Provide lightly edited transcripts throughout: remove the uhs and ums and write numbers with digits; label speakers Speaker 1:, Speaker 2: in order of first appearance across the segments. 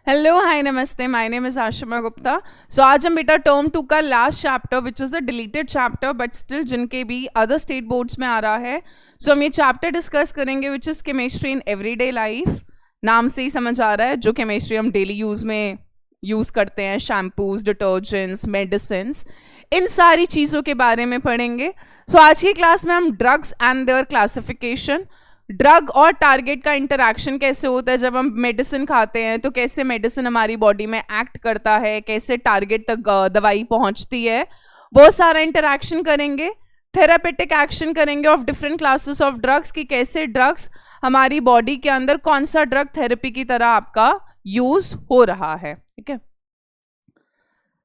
Speaker 1: Hello hi नमस्ते, my name is Ashima Gupta. So आज हम बेटा टर्म 2 का last chapter which is a deleted chapter but still जिनके भी अदर स्टेट बोर्ड्स में आ रहा है, सो हम ये चैप्टर डिस्कस करेंगे which is chemistry in everyday life. नाम से ही समझ आ रहा है जो केमिस्ट्री हम डेली यूज़ में यूज़ करते हैं, शैम्पूज, डिटर्जेंट्स, मेडिसिन्स, इन सारी चीज़ों के बारे में पढ़ेंगे। सो आज की क्लास में हम drugs and there classification, drug और टारगेट का इंटरैक्शन कैसे होता है, जब हम मेडिसिन खाते हैं तो कैसे मेडिसिन हमारी बॉडी में एक्ट करता है, कैसे टारगेट तक दवाई पहुंचती है, वो सारा इंटरैक्शन करेंगे। थेरापेटिक एक्शन करेंगे of different classes of drugs, कि कैसे ड्रग्स हमारी बॉडी के अंदर, कौन सा ड्रग थेरेपी की तरह आपका यूज हो रहा है। ठीक है,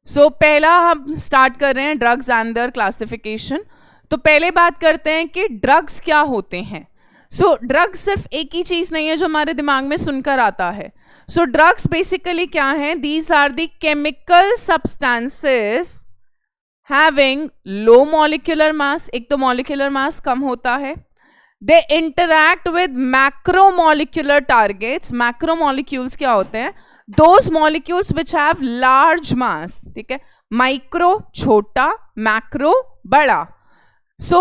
Speaker 1: सो पहला हम स्टार्ट कर रहे हैं ड्रग्स एंड देयर क्लासिफिकेशन। तो पहले बात करते हैं कि ड्रग्स क्या होते हैं। सो ड्रग्स सिर्फ एक ही चीज नहीं है जो हमारे दिमाग में सुनकर आता है। सो ड्रग्स बेसिकली क्या है? These are the chemical substances having low molecular mass. एक तो मॉलिक्यूलर मास कम होता है। They interact with macromolecular targets. Macromolecules क्या होते हैं? Those molecules which have large mass. ठीक है, माइक्रो छोटा, मैक्रो बड़ा। सो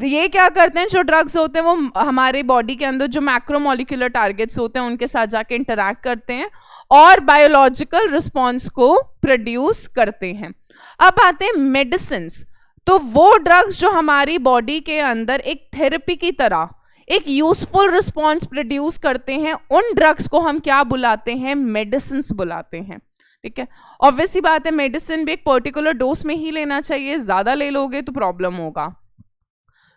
Speaker 1: ये क्या करते हैं, जो ड्रग्स होते हैं वो हमारे बॉडी के अंदर जो मैक्रोमोलिक्यूलर टारगेट्स होते हैं उनके साथ जाके इंटरैक्ट करते हैं और बायोलॉजिकल रिस्पॉन्स को प्रोड्यूस करते हैं। अब आते हैं मेडिसिन्स। तो वो ड्रग्स जो हमारी बॉडी के अंदर एक थेरेपी की तरह एक यूजफुल रिस्पॉन्स प्रोड्यूस करते हैं, उन ड्रग्स को हम क्या बुलाते हैं? मेडिसिन्स बुलाते हैं। ठीक है, ऑब्वियस ही बात है, मेडिसिन भी एक पर्टिकुलर डोज में ही लेना चाहिए, ज्यादा ले लोगे तो प्रॉब्लम होगा।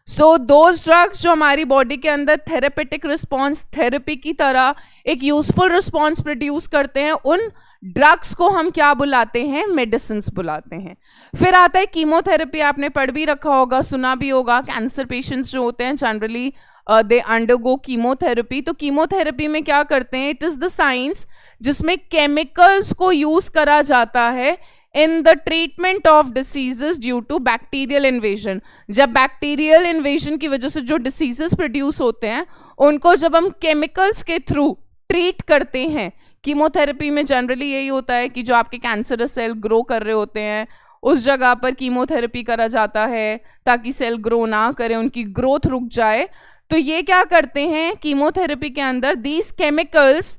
Speaker 1: सो दोज ड्रग्स जो हमारी बॉडी के अंदर थेरेपेटिक रिस्पॉन्स, थेरेपी की तरह एक यूजफुल रिस्पॉन्स प्रोड्यूस करते हैं, उन ड्रग्स को हम क्या बुलाते हैं? मेडिसिन्स बुलाते हैं। फिर आता है कीमोथेरेपी। आपने पढ़ भी रखा होगा, सुना भी होगा। कैंसर पेशेंट्स जो होते हैं जनरली दे अंडरगो कीमोथेरेपी। तो कीमोथेरेपी में क्या करते हैं? इट इज द साइंस जिसमें केमिकल्स को यूज करा जाता है in the treatment of diseases due to bacterial invasion. जब बैक्टीरियल इन्वेजन की वजह से जो डिसीजेस प्रोड्यूस होते हैं उनको जब हम केमिकल्स के थ्रू ट्रीट करते हैं, कीमोथेरेपी में जनरली यही होता है कि जो आपके कैंसरस सेल ग्रो कर रहे होते हैं उस जगह पर कीमोथेरेपी करा जाता है ताकि सेल ग्रो ना करें, उनकी ग्रोथ रुक जाए। तो ये क्या करते हैं कीमोथेरेपी के अंदर? These chemicals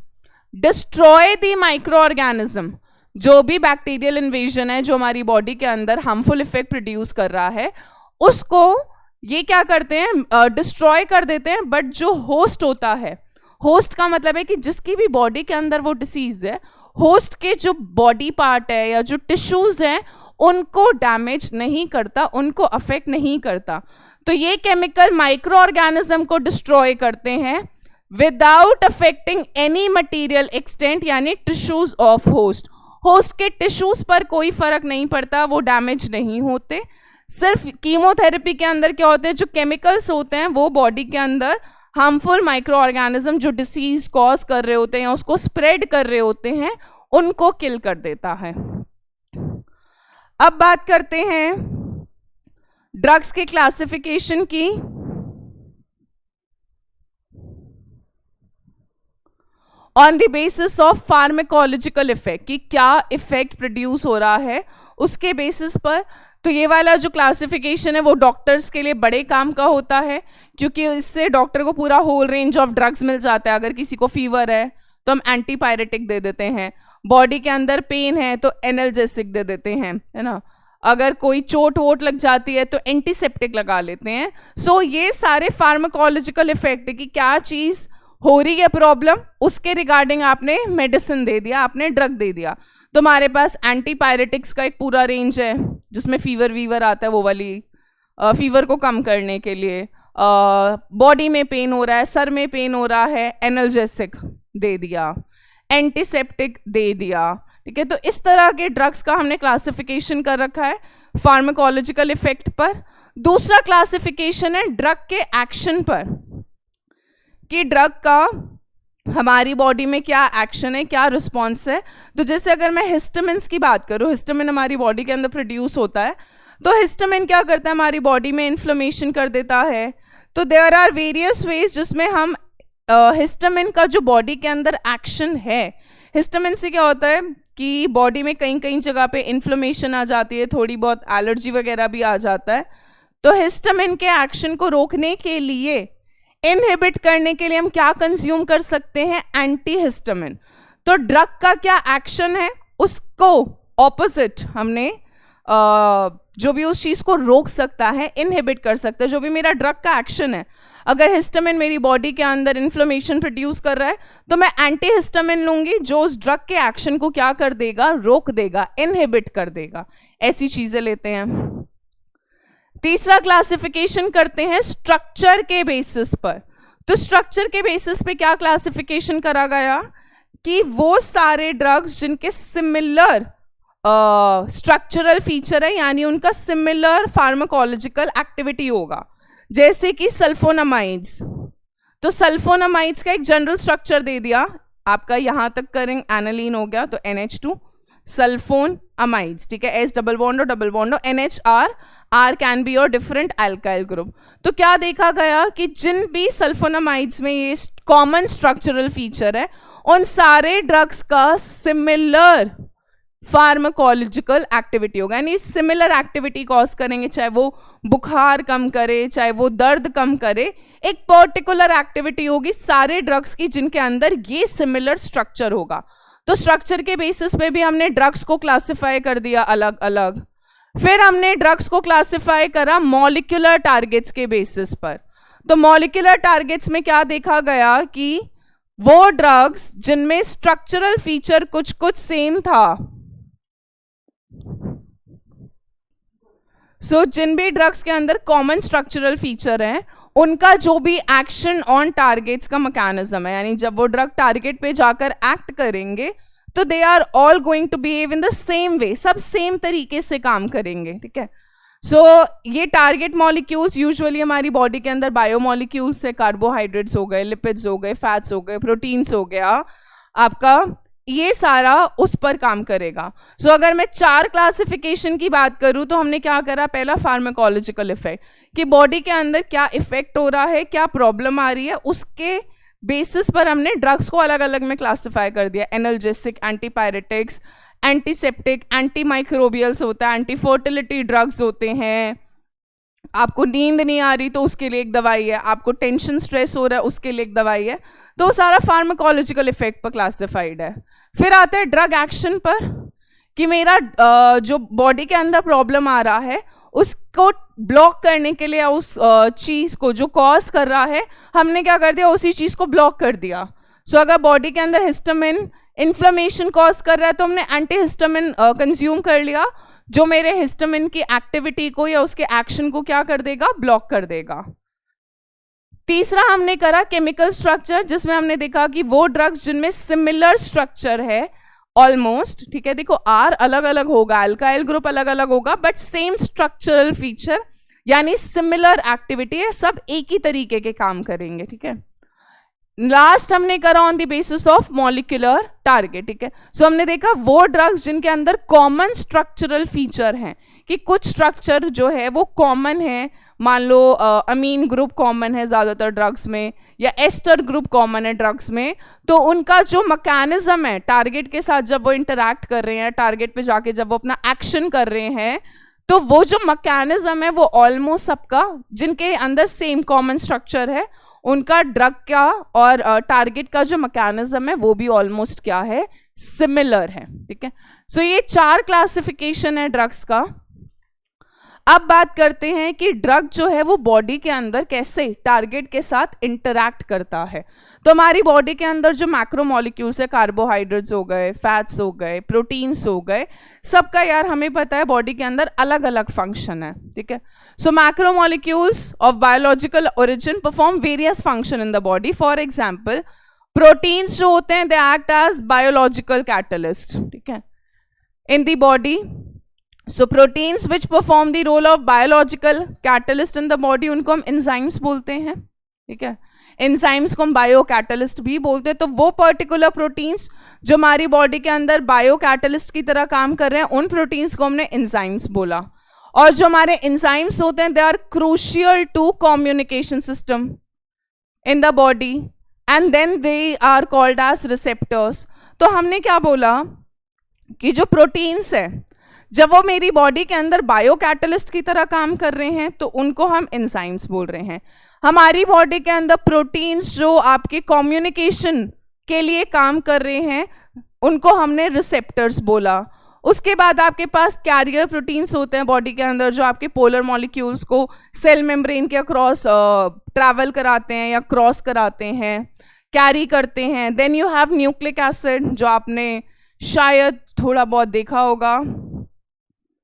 Speaker 1: destroy the micro organism. जो भी बैक्टीरियल इन्वेजन है जो हमारी बॉडी के अंदर हार्मफुल इफेक्ट प्रोड्यूस कर रहा है उसको ये क्या करते हैं? डिस्ट्रॉय कर देते हैं। बट जो होस्ट होता है, होस्ट का मतलब है कि जिसकी भी बॉडी के अंदर वो डिसीज है, होस्ट के जो बॉडी पार्ट है या जो टिश्यूज हैं उनको डैमेज नहीं करता, उनको अफेक्ट नहीं करता। तो ये केमिकल माइक्रो ऑर्गेनिज्म को डिस्ट्रॉय करते हैं without affecting any material extent, यानी टिश्यूज ऑफ होस्ट। होस्ट के टिश्यूज पर कोई फर्क नहीं पड़ता, वो डैमेज नहीं होते। सिर्फ कीमोथेरेपी के अंदर क्या होते हैं? जो केमिकल्स होते हैं वो बॉडी के अंदर हार्मफुल माइक्रो ऑर्गेनिज्म जो डिसीज कॉज कर रहे होते हैं, उसको स्प्रेड कर रहे होते हैं, उनको किल कर देता है। अब बात करते हैं ड्रग्स के क्लासिफिकेशन की। On the basis of pharmacological effect, कि क्या इफेक्ट प्रोड्यूस हो रहा है उसके बेसिस पर। तो ये वाला जो क्लासिफिकेशन है वो डॉक्टर्स के लिए बड़े काम का होता है, क्योंकि इससे डॉक्टर को पूरा होल रेंज ऑफ ड्रग्स मिल जाता है। अगर किसी को फीवर है तो हम एंटीपायरेटिक दे देते हैं, बॉडी के अंदर पेन है तो एनाल्जेसिक दे देते हैं, है ना। अगर कोई चोट वोट लग जाती है तो एंटीसेप्टिक लगा लेते हैं। सो ये सारे फार्माकोलॉजिकल इफेक्ट है कि क्या चीज हो रही है प्रॉब्लम, उसके रिगार्डिंग आपने मेडिसिन दे दिया, आपने ड्रग दे दिया। तो हमारे पास एंटीपायरेटिक्स का एक पूरा रेंज है जिसमें फीवर वीवर आता है, वो वाली फीवर को कम करने के लिए। बॉडी में पेन हो रहा है, सर में पेन हो रहा है, एनाल्जेसिक दे दिया, एंटीसेप्टिक दे दिया। ठीक है, तो इस तरह के ड्रग्स का हमने क्लासिफिकेशन कर रखा है फार्माकोलॉजिकल इफेक्ट पर। दूसरा क्लासिफिकेशन है ड्रग के एक्शन पर, कि ड्रग का हमारी बॉडी में क्या एक्शन है, क्या रिस्पॉन्स है। तो जैसे अगर मैं हिस्टामिन्स की बात करूँ, हिस्टामिन हमारी बॉडी के अंदर प्रोड्यूस होता है, तो हिस्टामिन क्या करता है? हमारी बॉडी में इन्फ्लेमेशन कर देता है। तो देयर आर वेरियस वेज जिसमें हम हिस्टामिन का जो बॉडी के अंदर एक्शन है, हिस्टामिन से क्या होता है कि बॉडी में कहीं कहीं जगह पे इन्फ्लेमेशन आ जाती है, थोड़ी बहुत एलर्जी वगैरह भी आ जाता है। तो हिस्टामिन के एक्शन को रोकने के लिए, इनहिबिट करने के लिए हम क्या कंज्यूम कर सकते हैं? Anti histamine. तो ड्रग का क्या एक्शन है, उसको ऑपोजिट हमने जो भी उस चीज को रोक सकता है, इनहिबिट कर सकता है। जो भी मेरा ड्रग का एक्शन है, अगर हिस्टामिन मेरी बॉडी के अंदर इन्फ्लेमेशन प्रोड्यूस कर रहा है तो मैं एंटी हिस्टामिन लूंगी जो उस ड्रग के एक्शन को क्या कर देगा? रोक देगा, इनहिबिट कर देगा। ऐसी चीजें लेते हैं। तीसरा क्लासिफिकेशन करते हैं स्ट्रक्चर के बेसिस पर। तो स्ट्रक्चर के बेसिस पे क्या क्लासिफिकेशन करा गया कि वो सारे ड्रग्स जिनके सिमिलर स्ट्रक्चरल फीचर है, यानी उनका सिमिलर फार्माकोलॉजिकल एक्टिविटी होगा, जैसे कि सल्फोनामाइड्स। तो सल्फोनामाइड्स का एक जनरल स्ट्रक्चर दे दिया आपका, यहां तक करेंगे एनालीन हो गया तो NH2 सल्फोन अमाइड्स, ठीक है, S डबल बॉन्ड और डबल बॉन्ड और NHR, R कैन बी और डिफरेंट अल्काइल ग्रुप। तो क्या देखा गया कि जिन भी सल्फोनामाइड्स में ये कॉमन स्ट्रक्चरल फीचर है, उन सारे ड्रग्स का सिमिलर फार्माकोलॉजिकल एक्टिविटी होगा, यानी सिमिलर एक्टिविटी कॉज करेंगे, चाहे वो बुखार कम करे, चाहे वो दर्द कम करे, एक पर्टिकुलर एक्टिविटी होगी सारे ड्रग्स की जिनके अंदर ये सिमिलर स्ट्रक्चर होगा। तो स्ट्रक्चर के बेसिस पे भी हमने ड्रग्स को क्लासिफाई कर दिया अलग अलग। फिर हमने ड्रग्स को क्लासिफाई करा मॉलिक्यूलर टारगेट्स के बेसिस पर। तो मॉलिक्यूलर टारगेट्स में क्या देखा गया कि वो ड्रग्स जिनमें स्ट्रक्चरल फीचर कुछ कुछ सेम था, जिन भी ड्रग्स के अंदर कॉमन स्ट्रक्चरल फीचर है, उनका जो भी एक्शन ऑन टारगेट्स का मैकेनिज्म है, यानी जब वो ड्रग टारगेट पे जाकर एक्ट करेंगे तो they are all going to behave in the same way, सब सेम तरीके से काम करेंगे, ठीक है। ये टारगेट मॉलिक्यूल्स यूजुअली हमारी बॉडी के अंदर बायोमॉलिक्यूल्स है, कार्बोहाइड्रेट्स हो गए, लिपिड्स हो गए, फैट्स हो गए, प्रोटीन्स हो गया आपका, ये सारा उस पर काम करेगा। अगर मैं 4 क्लासिफिकेशन की बात करूं तो हमने क्या करा? पहला फार्माकोलॉजिकल इफेक्ट, कि बॉडी के अंदर क्या इफेक्ट हो रहा है, क्या प्रॉब्लम आ रही है, उसके बेसिस पर हमने ड्रग्स को अलग अलग में क्लासिफाई कर दिया। एनाल्जेसिक, एंटीपायरेटिक्स, एंटीसेप्टिक, एंटीमाइक्रोबियल्स होता है, एंटी फर्टिलिटी ड्रग्स होते हैं, आपको नींद नहीं आ रही तो उसके लिए एक दवाई है, आपको टेंशन स्ट्रेस हो रहा है उसके लिए एक दवाई है। तो सारा फार्माकोलॉजिकल इफेक्ट पर क्लासिफाइड है। फिर आते हैं ड्रग एक्शन पर, कि मेरा जो बॉडी के अंदर प्रॉब्लम आ रहा है उसको ब्लॉक करने के लिए, उस चीज को जो कॉज कर रहा है, हमने क्या कर दिया? उसी चीज को ब्लॉक कर दिया। अगर बॉडी के अंदर हिस्टामिन इन्फ्लेमेशन कॉज कर रहा है तो हमने एंटी हिस्टामिन कंज्यूम कर लिया, जो मेरे हिस्टामिन की एक्टिविटी को या उसके एक्शन को क्या कर देगा? ब्लॉक कर देगा। तीसरा हमने करा केमिकल स्ट्रक्चर, जिसमें हमने देखा कि वो ड्रग्स जिनमें सिमिलर स्ट्रक्चर है ऑलमोस्ट, ठीक है, देखो आर अलग अलग होगा, अल्काइल ग्रुप अलग अलग होगा, बट सेम स्ट्रक्चरल फीचर यानी सिमिलर एक्टिविटी है, सब एक ही तरीके के काम करेंगे, ठीक है। लास्ट हमने करा on the basis of molecular target, ठीक है। हमने देखा वो ड्रग्स जिनके अंदर कॉमन स्ट्रक्चरल फीचर हैं, कि कुछ स्ट्रक्चर जो है वो कॉमन है, मान लो अमीन ग्रुप कॉमन है ज्यादातर ड्रग्स में, या एस्टर ग्रुप कॉमन है ड्रग्स में, तो उनका जो मैकेनिज्म है टारगेट के साथ जब वो इंटरैक्ट कर रहे हैं, टारगेट पे जाके जब वो अपना एक्शन कर रहे हैं, तो वो जो मैकेनिज्म है वो ऑलमोस्ट सबका, जिनके अंदर सेम कॉमन स्ट्रक्चर है, उनका ड्रग का और टारगेट का जो मैकेनिज्म है वो भी ऑलमोस्ट क्या है? सिमिलर है, ठीक है। ये 4 क्लासिफिकेशन है ड्रग्स का। अब बात करते हैं कि ड्रग जो है वो बॉडी के अंदर कैसे टारगेट के साथ इंटरैक्ट करता है। तो हमारी बॉडी के अंदर जो मैक्रो मॉलिक्यूल्स है, कार्बोहाइड्रेट्स हो गए, फैट्स हो गए, प्रोटीन्स हो गए, सबका यार हमें पता है बॉडी के अंदर अलग अलग फंक्शन है, ठीक है। Macro molecules of biological origin perform various function in the body. For example proteins जो होते हैं they act as biological catalyst, ठीक है, in the body. Proteins which perform the role of biological catalyst in the body, उनको हम enzymes बोलते हैं, ठीक है। एंजाइम्स को हम बायो कैटलिस्ट भी बोलते हैं। तो वो पर्टिकुलर प्रोटीन्स जो हमारी बॉडी के अंदर बायो कैटलिस्ट की तरह काम कर रहे हैं, उन प्रोटीन्स को हमने एंजाइम्स बोला। और जो हमारे एंजाइम्स होते हैं they are crucial to communication system in the body, and then they are called as receptors. तो हमने क्या बोला कि जो प्रोटीन्स है जब वो मेरी बॉडी के अंदर बायो कैटलिस्ट की तरह काम कर रहे हैं तो उनको हम एंजाइम्स बोल रहे हैं। हमारी बॉडी के अंदर प्रोटीन्स जो आपके कम्युनिकेशन के लिए काम कर रहे हैं उनको हमने रिसेप्टर्स बोला। उसके बाद आपके पास कैरियर प्रोटीन्स होते हैं बॉडी के अंदर जो आपके पोलर मॉलिक्यूल्स को सेल मेम्ब्रेन के अक्रॉस ट्रैवल कराते हैं या क्रॉस कराते हैं, कैरी करते हैं। Then you have nucleic acid जो आपने शायद थोड़ा बहुत देखा होगा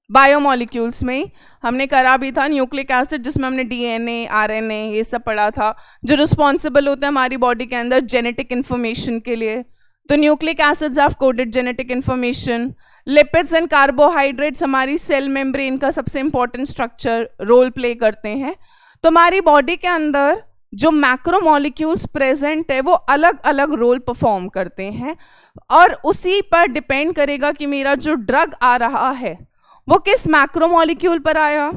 Speaker 1: बायोमॉलिक्यूल्स में हमने करा भी था, न्यूक्लिक एसिड जिसमें हमने डीएनए आरएनए ये सब पढ़ा था जो रिस्पॉन्सिबल होते हैं हमारी बॉडी के अंदर जेनेटिक इन्फॉर्मेशन के लिए। तो nucleic acids have coded genetic information. Lipids and carbohydrates हमारी सेल मेम्ब्रेन का सबसे इंपॉर्टेंट स्ट्रक्चर रोल प्ले करते हैं। तो हमारी बॉडी के अंदर जो मैक्रोमॉलिक्यूल्स प्रेजेंट है वो अलग अलग रोल परफॉर्म करते हैं और उसी पर डिपेंड करेगा कि मेरा जो ड्रग आ रहा है वो किस मैक्रोमॉलिक्यूल पर आया,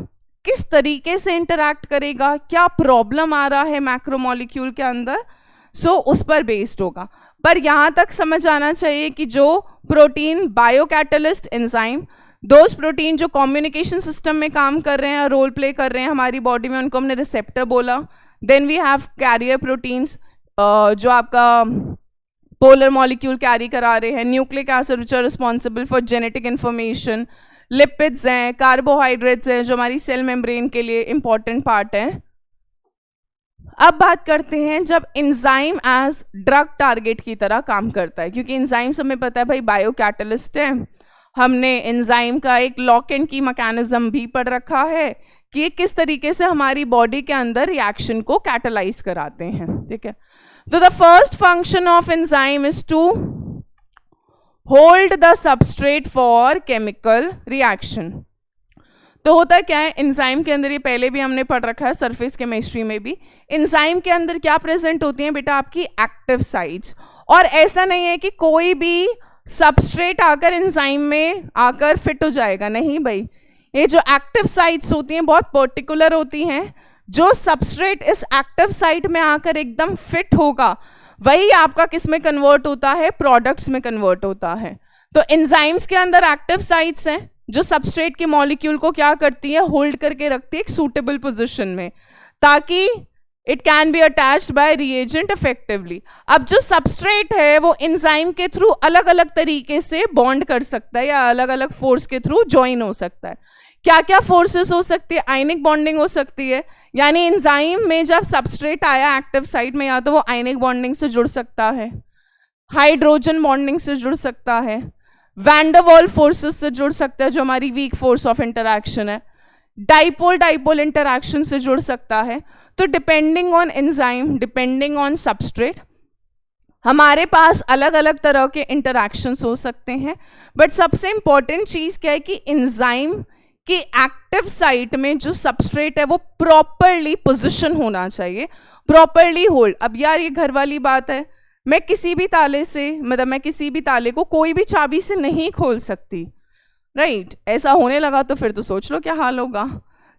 Speaker 1: किस तरीके से इंटरैक्ट करेगा, क्या प्रॉब्लम आ रहा है मैक्रोमॉलिक्यूल के अंदर, सो उस पर बेस्ड होगा। पर यहाँ तक समझ आना चाहिए कि जो protein biocatalyst enzyme those protein जो कम्युनिकेशन सिस्टम में काम कर रहे हैं, रोल प्ले कर रहे हैं हमारी बॉडी में, उनको हमने रिसेप्टर बोला। Then we have carrier proteins जो आपका पोलर मॉलिक्यूल कैरी करा रहे हैं, nucleic acid which are responsible for genetic information, lipids हैं, कार्बोहाइड्रेट्स हैं जो हमारी सेल मेम्ब्रेन के लिए इंपॉर्टेंट पार्ट है। अब बात करते हैं जब एंजाइम एज ड्रग टारगेट की तरह काम करता है, क्योंकि एंजाइम्स हमें पता है भाई बायो कैटलिस्ट है। हमने एंजाइम का एक लॉक एंड की मैकेनिज्म भी पढ़ रखा है कि ये किस तरीके से हमारी बॉडी के अंदर रिएक्शन को कैटलाइज कराते हैं, ठीक है। तो the first function of enzyme is to hold the substrate for chemical reaction. तो होता क्या है एंजाइम के अंदर, ये पहले भी हमने पढ़ रखा है सरफेस केमिस्ट्री में भी, एंजाइम के अंदर क्या प्रेजेंट होती हैं बेटा, आपकी एक्टिव साइट्स। और ऐसा नहीं है कि कोई भी सबस्ट्रेट आकर एंजाइम में आकर फिट हो जाएगा, नहीं भाई, ये जो एक्टिव साइट्स होती हैं बहुत पर्टिकुलर होती हैं। जो सबस्ट्रेट इस एक्टिव साइट में आकर एकदम फिट होगा वही आपका किस में कन्वर्ट होता है, प्रोडक्ट्स में कन्वर्ट होता है। तो एंजाइम्स के अंदर एक्टिव साइट्स हैं जो सबस्ट्रेट के मॉलिक्यूल को क्या करती है, होल्ड करके रखती है एक सूटेबल पोजीशन में ताकि it can be attached bye reagent effectively. अब जो सबस्ट्रेट है वो एंजाइम के थ्रू अलग अलग तरीके से बॉन्ड कर सकता है या अलग अलग फोर्स के थ्रू ज्वाइन हो सकता है। क्या क्या फोर्सेस हो सकती है, आयनिक बॉन्डिंग हो सकती है, यानी एंजाइम में जब सबस्ट्रेट आया एक्टिव साइट में या तो वो आयनिक बॉन्डिंग से जुड़ सकता है, हाइड्रोजन बॉन्डिंग से जुड़ सकता है, वैन डर वाल्स फोर्सेस से जुड़ सकता है जो हमारी वीक फोर्स ऑफ इंटरैक्शन है, डाइपोल डाइपोल इंटरैक्शन से जुड़ सकता है। तो depending on enzyme, depending on substrate, हमारे पास अलग अलग तरह के इंटरैक्शंस हो सकते हैं। बट सबसे इंपॉर्टेंट चीज क्या है कि एंजाइम कि एक्टिव साइट में जो सबस्ट्रेट है वो प्रॉपरली पोजीशन होना चाहिए, प्रॉपरली होल्ड। अब यार ये घर वाली बात है, मैं किसी भी ताले से, मतलब मैं किसी भी ताले को कोई भी चाबी से नहीं खोल सकती, राइट? ऐसा होने लगा तो फिर तो सोच लो क्या हाल होगा।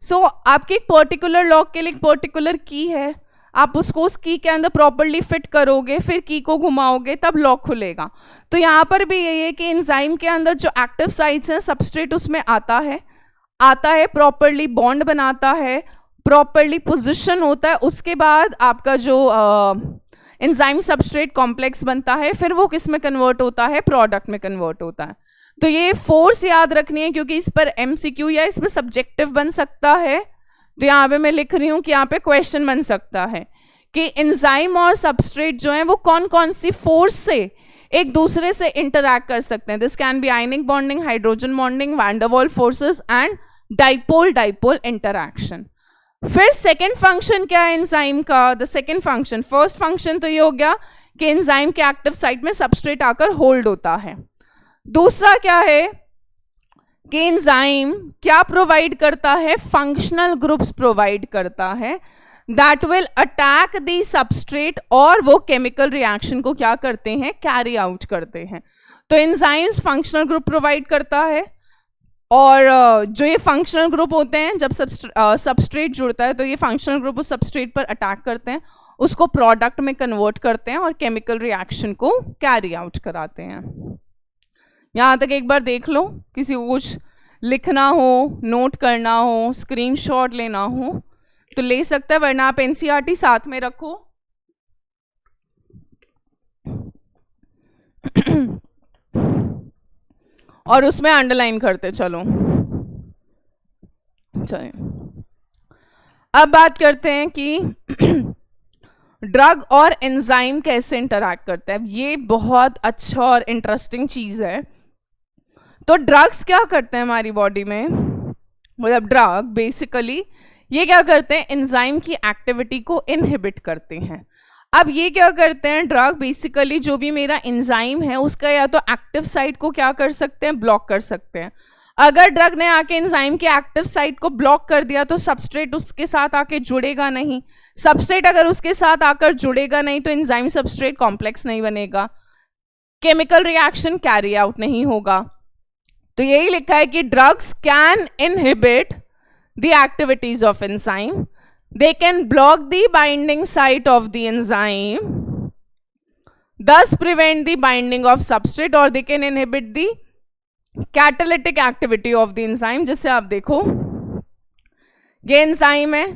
Speaker 1: सो आपके एक पर्टिकुलर लॉक के लिए एक पर्टिकुलर की है, आप उसको उस की के अंदर प्रॉपरली फिट करोगे, फिर की को घुमाओगे तब लॉक खुलेगा। तो यहाँ पर भी यही है कि एंजाइम के अंदर जो एक्टिव साइट्स हैं सबस्ट्रेट उसमें आता है, प्रॉपरली बॉन्ड बनाता है, प्रॉपरली पोजीशन होता है, उसके बाद आपका जो एंजाइम सबस्ट्रेट कॉम्प्लेक्स बनता है, फिर वो किस में कन्वर्ट होता है, प्रोडक्ट में कन्वर्ट होता है। तो ये फोर्स याद रखनी है क्योंकि इस पर एमसीक्यू या इस पर सब्जेक्टिव बन सकता है। तो यहाँ पे मैं लिख रही हूँ कि यहाँ पे क्वेश्चन बन सकता है कि एंजाइम और सबस्ट्रेट जो है वो कौन कौन सी फोर्स से एक दूसरे से इंटरैक्ट कर सकते हैं। This can be ionic bonding, hydrogen bonding, van der Waals forces and dipole dipole interaction. फिर सेकेंड फंक्शन क्या है एंजाइम का? The second function, first function तो ये हो गया कि एंजाइम के एक्टिव साइट में सबस्ट्रेट आकर होल्ड होता है। दूसरा क्या है कि एंजाइम क्या प्रोवाइड करता है, फंक्शनल ग्रुप्स प्रोवाइड करता है that will attack the substrate और वो केमिकल रिएक्शन को क्या करते हैं, कैरी आउट करते हैं। तो एंजाइम्स फंक्शनल ग्रुप प्रोवाइड करता है और जो ये फंक्शनल ग्रुप होते हैं जब सबस्ट्रेट जुड़ता है तो ये फंक्शनल ग्रुप उस सबस्ट्रेट पर अटैक करते हैं उसको प्रोडक्ट में कन्वर्ट करते हैं और केमिकल रिएक्शन को कैरी आउट कराते हैं। यहाँ तक एक बार देख लो, किसी को कुछ लिखना हो, नोट करना हो, स्क्रीनशॉट लेना हो तो ले सकता है, वरना आप एनसीईआरटी साथ में रखो। और उसमें अंडरलाइन करते चलो। चलिए अब बात करते हैं कि ड्रग और एंजाइम कैसे इंटरैक्ट करते हैं। ये बहुत अच्छा और इंटरेस्टिंग चीज है। तो ड्रग्स क्या करते हैं हमारी बॉडी में, मतलब ड्रग बेसिकली ये क्या करते हैं, एंजाइम की एक्टिविटी को इनहिबिट करते हैं। अब ये क्या करते हैं, ड्रग बेसिकली जो भी मेरा एंजाइम है उसका या तो एक्टिव साइट को क्या कर सकते हैं, ब्लॉक कर सकते हैं। अगर ड्रग ने आके एंजाइम के एक्टिव साइट को ब्लॉक कर दिया तो सबस्ट्रेट उसके साथ आके जुड़ेगा नहीं। सबस्ट्रेट अगर उसके साथ आकर जुड़ेगा नहीं तो एंजाइम सबस्ट्रेट कॉम्प्लेक्स नहीं बनेगा, केमिकल रिएक्शन कैरी आउट नहीं होगा। तो यही लिखा है कि drugs can inhibit the activities of enzyme, they can block the binding site of the enzyme, thus prevent the binding of substrate, or they can inhibit the catalytic activity of the enzyme। जैसे आप देखो ये enzyme है,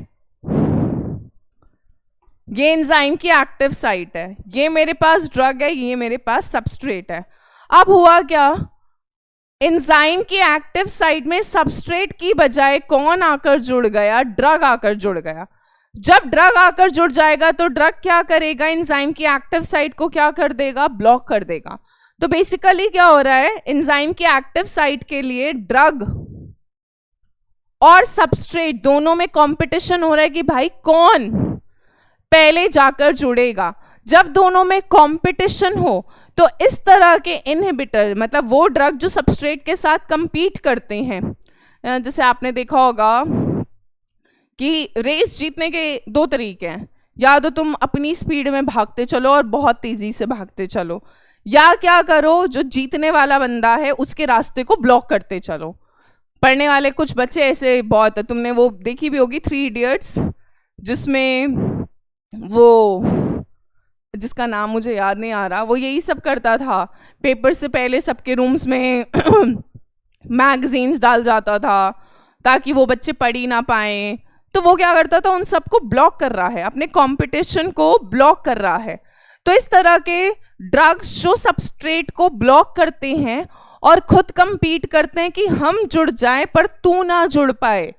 Speaker 1: ये enzyme की active site है, ये मेरे पास ड्रग है, ये मेरे पास सबस्ट्रेट है। अब हुआ क्या, एंजाइम की एक्टिव साइट में सबस्ट्रेट की बजाय कौन आकर जुड़ गया, ड्रग आकर जुड़ गया। जब ड्रग आकर जुड़ जाएगा तो ड्रग क्या करेगा, एंजाइम की एक्टिव साइट को क्या कर देगा, ब्लॉक कर देगा। तो बेसिकली क्या हो रहा है, एंजाइम की एक्टिव साइट के लिए ड्रग और सबस्ट्रेट दोनों में कंपटीशन हो रहा है कि भाई कौन पहले जाकर जुड़ेगा। जब दोनों में कंपटीशन हो तो इस तरह के इनहिबिटर, मतलब वो ड्रग जो सबस्ट्रेट के साथ कंपीट करते हैं, जैसे आपने देखा होगा कि रेस जीतने के दो तरीके हैं, या तो तुम अपनी स्पीड में भागते चलो और बहुत तेजी से भागते चलो, या क्या करो जो जीतने वाला बंदा है उसके रास्ते को ब्लॉक करते चलो। पढ़ने वाले कुछ बच्चे ऐसे बहुत है, तुमने वो देखी भी होगी 3 इडियट्स, जिसमें वो, जिसका नाम मुझे याद नहीं आ रहा, वो यही सब करता था। पेपर से पहले सबके रूम्स में मैगजीन्स डाल जाता था ताकि वो बच्चे पढ़ ही ना पाए। तो वो क्या करता था, उन सबको ब्लॉक कर रहा है, अपने कंपटीशन को ब्लॉक कर रहा है। तो इस तरह के ड्रग्स जो सबस्ट्रेट को ब्लॉक करते हैं और खुद कंपीट करते हैं कि हम जुड़ जाएं पर तू ना जुड़ पाए,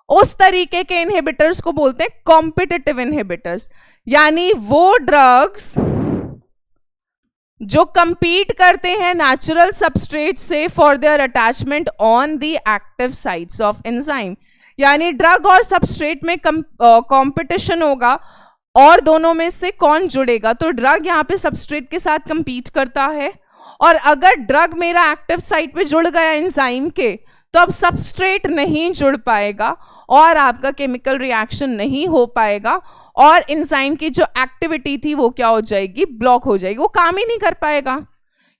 Speaker 1: उस तरीके के इनहिबिटर्स को बोलते हैं कॉम्पिटिटिव इनहिबिटर्स। यानी वो ड्रग्स जो कंपीट करते हैं नेचुरल सबस्ट्रेट से for their attachment on the active sites of enzyme. यानी ड्रग और सबस्ट्रेट में कंपटीशन होगा और दोनों में से कौन जुड़ेगा। तो ड्रग यहाँ पे सबस्ट्रेट के साथ कंपीट करता है, और अगर ड्रग मेरा एक्टिव साइट पे जुड़ गया एंजाइम के तो अब सबस्ट्रेट नहीं जुड़ पाएगा और आपका केमिकल रिएक्शन नहीं हो पाएगा, और एंजाइम की जो एक्टिविटी थी वो क्या हो जाएगी, ब्लॉक हो जाएगी, वो काम ही नहीं कर पाएगा,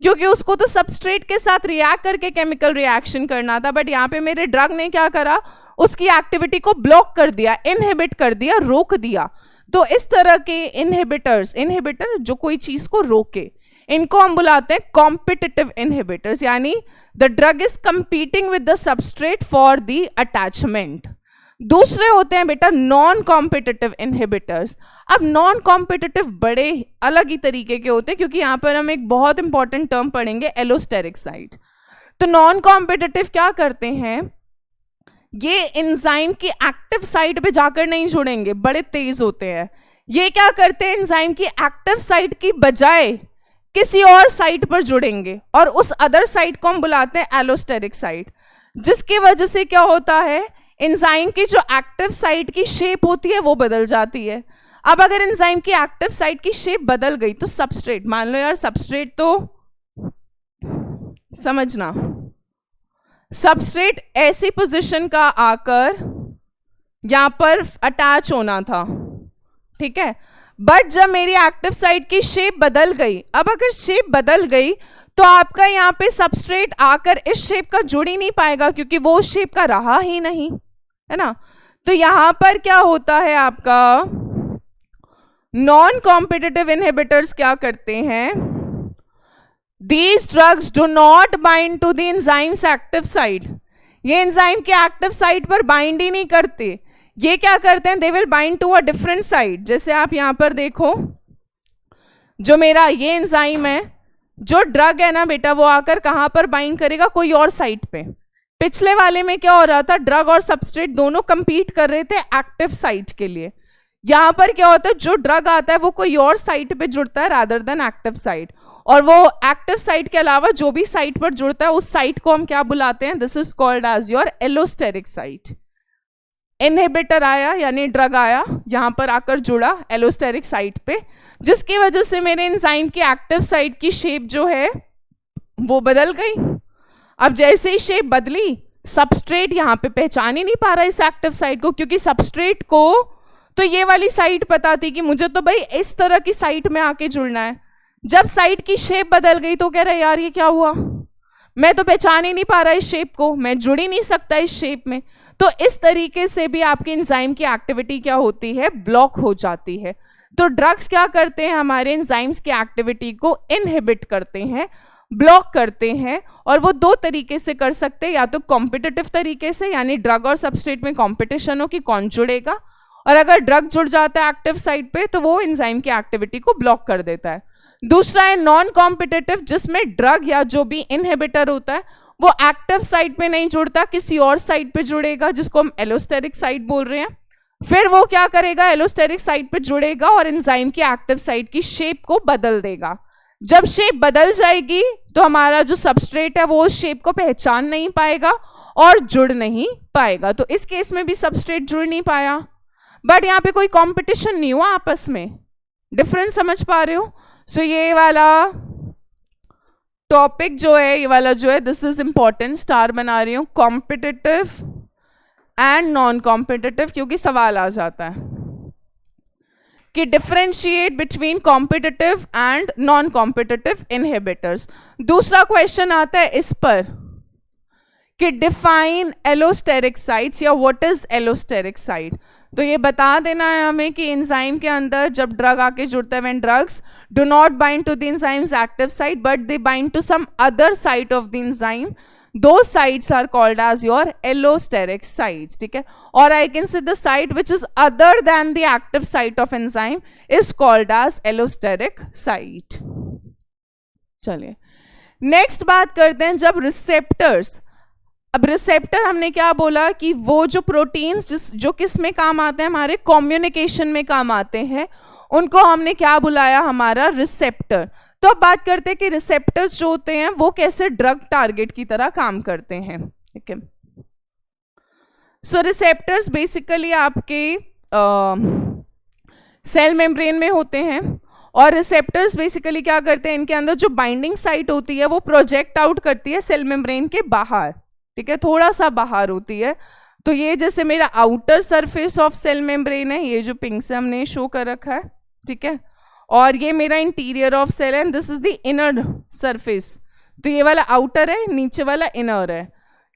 Speaker 1: क्योंकि उसको तो सबस्ट्रेट के साथ रिएक्ट करके केमिकल रिएक्शन करना था। बट यहाँ पे मेरे ड्रग ने क्या करा, उसकी एक्टिविटी को ब्लॉक कर दिया, इनहिबिट कर दिया, रोक दिया। तो इस तरह के इनहिबिटर जो कोई चीज को रोके, इनको हम बुलाते हैं कॉम्पिटिटिव इनहिबिटर्स। यानी the drug is competing with the substrate for the attachment. दूसरे होते हैं बेटा नॉन कॉम्पिटिटिव इनहिबिटर्स। अब नॉन कॉम्पिटिटिव बड़े अलग ही तरीके के होते हैं, क्योंकि यहां पर हम एक बहुत इंपॉर्टेंट टर्म पढ़ेंगे, एलोस्टेरिक साइट। तो नॉन कॉम्पिटिटिव क्या करते हैं, ये एंजाइम की एक्टिव साइट पे जाकर नहीं जुड़ेंगे, बड़े तेज होते हैं। ये क्या करते हैं, एंजाइम की एक्टिव साइट की बजाय किसी और साइट पर जुड़ेंगे, और उस अदर साइट को हम बुलाते हैं एलोस्टेरिक साइट। जिसकी वजह से क्या होता है, एंजाइम की जो एक्टिव साइट की शेप होती है वो बदल जाती है। अब अगर एंजाइम की एक्टिव साइट की शेप बदल गई तो सबस्ट्रेट, मान लो यार सबस्ट्रेट, तो समझना सबस्ट्रेट ऐसी पोजीशन का आकर यहां पर अटैच होना था, ठीक है। बट जब मेरी एक्टिव साइट की शेप बदल गई, अब अगर शेप बदल गई तो आपका यहाँ पे सबस्ट्रेट आकर इस शेप का जुड़ ही नहीं पाएगा, क्योंकि वो शेप का रहा ही नहीं, है ना। तो यहां पर क्या होता है, आपका नॉन कॉम्पिटिटिव इनहिबिटर्स क्या करते हैं? These drugs do not bind to the enzyme's active site. ये एंजाइम के एक्टिव साइट पर बाइंड ही नहीं करते. ये क्या करते हैं? They will bind to a different site. जैसे आप यहां पर देखो, जो मेरा ये एंजाइम है, जो ड्रग है ना बेटा, वो आकर कहां पर बाइंड करेगा? कोई और साइट पे. पिछले वाले में क्या हो रहा था? ड्रग और सबस्ट्रेट दोनों कंपीट कर रहे थे एक्टिव साइट के लिए. यहां पर क्या होता है? जो ड्रग आता है वो कोई और साइट पे जुड़ता है रादर देन एक्टिव साइट. और वो एक्टिव साइट के अलावा जो भी साइट पर जुड़ता है उस साइट को हम क्या बुलाते हैं? This is called as your allosteric site. Inhibitor आया यानी ड्रग आया, यहां पर आकर जुड़ा एलोस्टेरिक साइट पे, जिसकी वजह से मेरे एंजाइम की एक्टिव साइट की शेप जो है वो बदल गई. अब जैसे ही शेप बदली, सबस्ट्रेट यहां पे पहचान ही नहीं पा रहा इस एक्टिव साइट को, क्योंकि सबस्ट्रेट को तो ये वाली साइट पता थी कि मुझे तो भाई इस तरह की साइट में आके जुड़ना है. जब साइट की शेप बदल गई तो कह रहा है यार ये क्या हुआ, मैं तो पहचान ही नहीं पा रहा इस शेप को, मैं जुड़ ही नहीं सकता इस शेप में. तो इस तरीके से भी आपके एंजाइम की एक्टिविटी क्या होती है? ब्लॉक हो जाती है. तो ड्रग्स क्या करते हैं? हमारे एंजाइम्स की एक्टिविटी को इनहिबिट करते हैं, ब्लॉक करते हैं. और वो दो तरीके से कर सकते हैं, या तो कॉम्पिटिटिव तरीके से, यानी ड्रग और सबस्ट्रेट में कॉम्पिटिशन हो कि कौन जुड़ेगा, और अगर ड्रग जुड़ जाता है एक्टिव साइट पे तो वो एंजाइम की एक्टिविटी को ब्लॉक कर देता है. दूसरा है नॉन कॉम्पिटिटिव, जिसमें ड्रग या जो भी इनहिबिटर होता है वो एक्टिव साइट पे नहीं जुड़ता, किसी और साइट पे जुड़ेगा, जिसको हम एलोस्टेरिक साइट बोल रहे हैं. फिर वो क्या करेगा? एलोस्टेरिक साइट पे जुड़ेगा और एंजाइम की एक्टिव साइट की शेप को बदल देगा. जब शेप बदल जाएगी तो हमारा जो सबस्ट्रेट है वो उस शेप को पहचान नहीं पाएगा और जुड़ नहीं पाएगा. तो इस केस में भी सबस्ट्रेट जुड़ नहीं पाया, बट यहाँ पे कोई कॉम्पिटिशन नहीं हुआ आपस में. डिफरेंस समझ पा रहे हो? सो ये वाला टॉपिक जो है, ये वाला जो है, दिस इज इंपॉर्टेंट. स्टार बना रही हूं, कॉम्पिटिटिव एंड नॉन कॉम्पिटिटिव, क्योंकि सवाल आ जाता है कि differentiate between competitive and non competitive inhibitors. दूसरा क्वेश्चन आता है इस पर कि डिफाइन एलोस्टेरिक साइट्स, या व्हाट इज एलोस्टेरिक साइट. तो ये बता देना है हमें कि एंजाइम के अंदर जब ड्रग आके जुड़ता है, when drugs do not bind to the enzyme's active site but they bind to some other site of the enzyme, those sites are called as your allosteric sites. ठीक है. और I can say the site which is other than the active site of enzyme is called as allosteric site. चलिए next बात करते हैं जब receptors. अब receptor हमने क्या बोला कि वो जो प्रोटीन्स जो किस में काम आते हैं? हमारे कम्युनिकेशन में काम आते हैं, उनको हमने क्या बुलाया? हमारा रिसेप्टर. तो अब बात करते हैं कि रिसेप्टर्स जो होते हैं वो कैसे ड्रग टारगेट की तरह काम करते हैं. ठीक है. सो रिसेप्टर्स बेसिकली आपके सेल मेम्ब्रेन में होते हैं, और रिसेप्टर्स बेसिकली क्या करते हैं? इनके अंदर जो बाइंडिंग साइट होती है वो प्रोजेक्ट आउट करती है सेल मेम्ब्रेन के बाहर. ठीक है, थोड़ा सा बाहर होती है. तो ये जैसे मेरा outer surface of cell membrane है, ये जो पिंक से हमने शो कर रखा है. ठीक है. और ये मेरा इंटीरियर ऑफ सेल है, this is the inner surface. तो ये वाला आउटर है, नीचे वाला इनर है.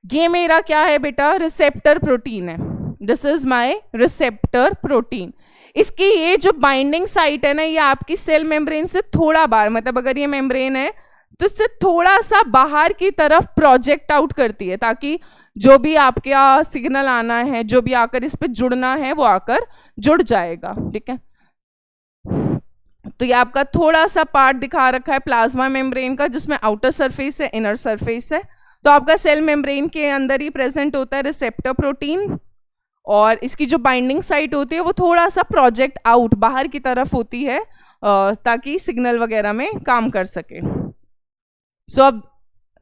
Speaker 1: ये मेरा क्या है बेटा? रिसेप्टर प्रोटीन है. This is my receptor protein. इसकी ये जो बाइंडिंग साइट है ना, ये आपकी सेल मेम्ब्रेन से थोड़ा बाहर, मतलब अगर ये मेम्ब्रेन है तो इससे थोड़ा सा बाहर की तरफ प्रोजेक्ट आउट करती है, ताकि जो भी आपके सिग्नल आना है, जो भी आकर इस पे जुड़ना है, वो आकर जुड़ जाएगा. ठीक है. तो ये आपका थोड़ा सा पार्ट दिखा रखा है प्लाज्मा मेम्ब्रेन का, जिसमें आउटर सरफेस है, इनर सरफेस है. तो आपका सेल मेम्ब्रेन के अंदर ही प्रेजेंट होता है रिसेप्टर प्रोटीन, और इसकी जो बाइंडिंग साइट होती है वो थोड़ा सा प्रोजेक्ट आउट बाहर की तरफ होती है, ताकि सिग्नल वगैरह में काम कर सके. सो अब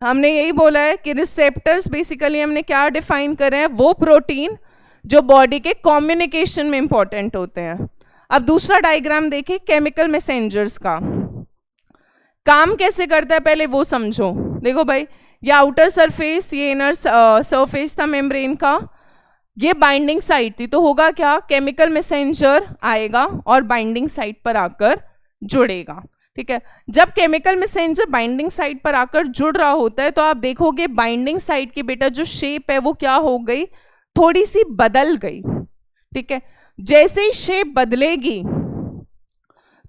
Speaker 1: हमने यही बोला है कि रिसेप्टर्स बेसिकली हमने क्या डिफाइन करे हैं? वो प्रोटीन जो बॉडी के कम्युनिकेशन में इंपॉर्टेंट होते हैं. अब दूसरा डायग्राम देखिए, केमिकल मैसेंजर्स का काम कैसे करता है पहले वो समझो. देखो भाई, ये आउटर सरफेस, ये इनर सरफेस था मेम्ब्रेन का, ये बाइंडिंग साइट थी. तो होगा क्या? केमिकल मैसेंजर आएगा और बाइंडिंग साइट पर आकर जुड़ेगा. ठीक है. जब केमिकल मैसेंजर बाइंडिंग साइट पर आकर जुड़ रहा होता है तो आप देखोगे बाइंडिंग साइट की बेटा जो शेप है वो क्या हो गई? थोड़ी सी बदल गई. ठीक है. जैसे ही शेप बदलेगी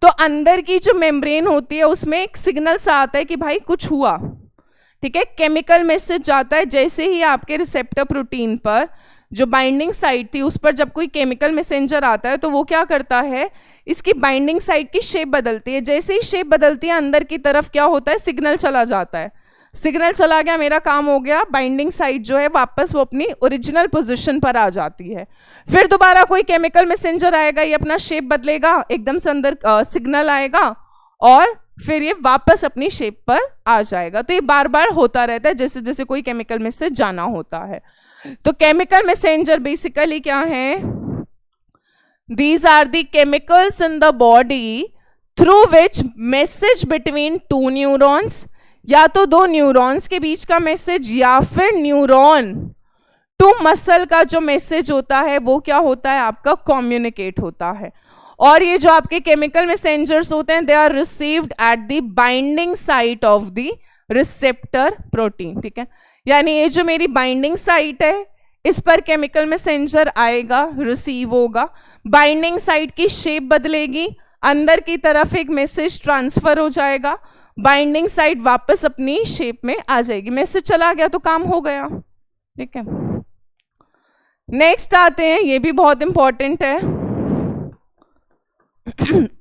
Speaker 1: तो अंदर की जो मेम्ब्रेन होती है उसमें एक सिग्नल सा आता है कि भाई कुछ हुआ, ठीक है, केमिकल मैसेज जाता है। जैसे ही आपके रिसेप्टर प्रोटीन पर जो बाइंडिंग साइट थी उस पर जब कोई केमिकल मैसेंजर आता है तो वो क्या करता है, इसकी बाइंडिंग साइट की शेप बदलती है। जैसे ही शेप बदलती है अंदर की तरफ क्या होता है, सिग्नल चला जाता है। सिग्नल चला गया, मेरा काम हो गया, बाइंडिंग साइट जो है वापस वो अपनी ओरिजिनल पोजीशन पर आ जाती है। फिर दोबारा कोई केमिकल मैसेंजर आएगा, ये अपना शेप बदलेगा, एकदम से अंदर सिग्नल आएगा और फिर ये वापस अपनी शेप पर आ जाएगा। तो ये बार बार होता रहता है जैसे जैसे कोई केमिकल मैसेज जाना होता है। तो केमिकल मैसेंजर बेसिकली क्या है, these are the chemicals in the body through which message between two neurons, या तो दो न्यूरॉन्स के बीच का मैसेज या फिर न्यूरॉन टू मसल का जो मैसेज होता है वो क्या होता है, आपका कम्युनिकेट होता है। और ये जो आपके केमिकल मैसेंजर्स होते हैं they are received at the binding site of the receptor protein, ठीक है। यानी ये जो मेरी बाइंडिंग साइट है इस पर केमिकल मैसेंजर आएगा, रिसीव होगा, बाइंडिंग साइट की शेप बदलेगी, अंदर की तरफ एक मैसेज ट्रांसफर हो जाएगा, बाइंडिंग साइट वापस अपनी शेप में आ जाएगी। मैसेज चला गया तो काम हो गया, ठीक है। नेक्स्ट आते हैं, ये भी बहुत इंपॉर्टेंट है,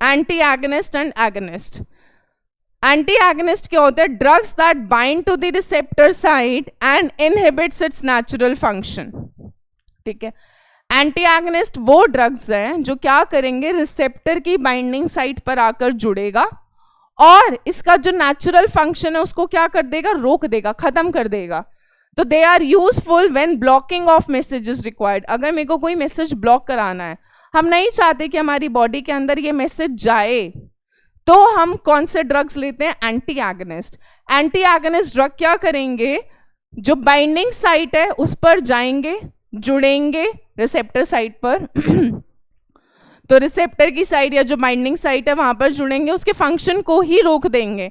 Speaker 1: anti agonist and agonist. Anti agonist क्या होता है, drugs that bind to the receptor site and inhibits its natural function, ठीक है। एंटी एगनिस्ट वो ड्रग्स हैं जो क्या करेंगे, रिसेप्टर की बाइंडिंग साइट पर आकर जुड़ेगा और इसका जो नेचुरल फंक्शन है उसको क्या कर देगा, रोक देगा, खत्म कर देगा। तो they are useful when blocking of messages required. अगर मेरे को कोई मैसेज ब्लॉक कराना है, हम नहीं चाहते कि हमारी बॉडी के अंदर ये मैसेज जाए, तो हम कौन से ड्रग्स लेते हैं, anti agonist. Anti agonist drug क्या करेंगे, जो बाइंडिंग साइट है उस पर जाएंगे, जुड़ेंगे रिसेप्टर साइट पर तो रिसेप्टर की साइट या जो बाइंडिंग साइट है वहां पर जुड़ेंगे, उसके फंक्शन को ही रोक देंगे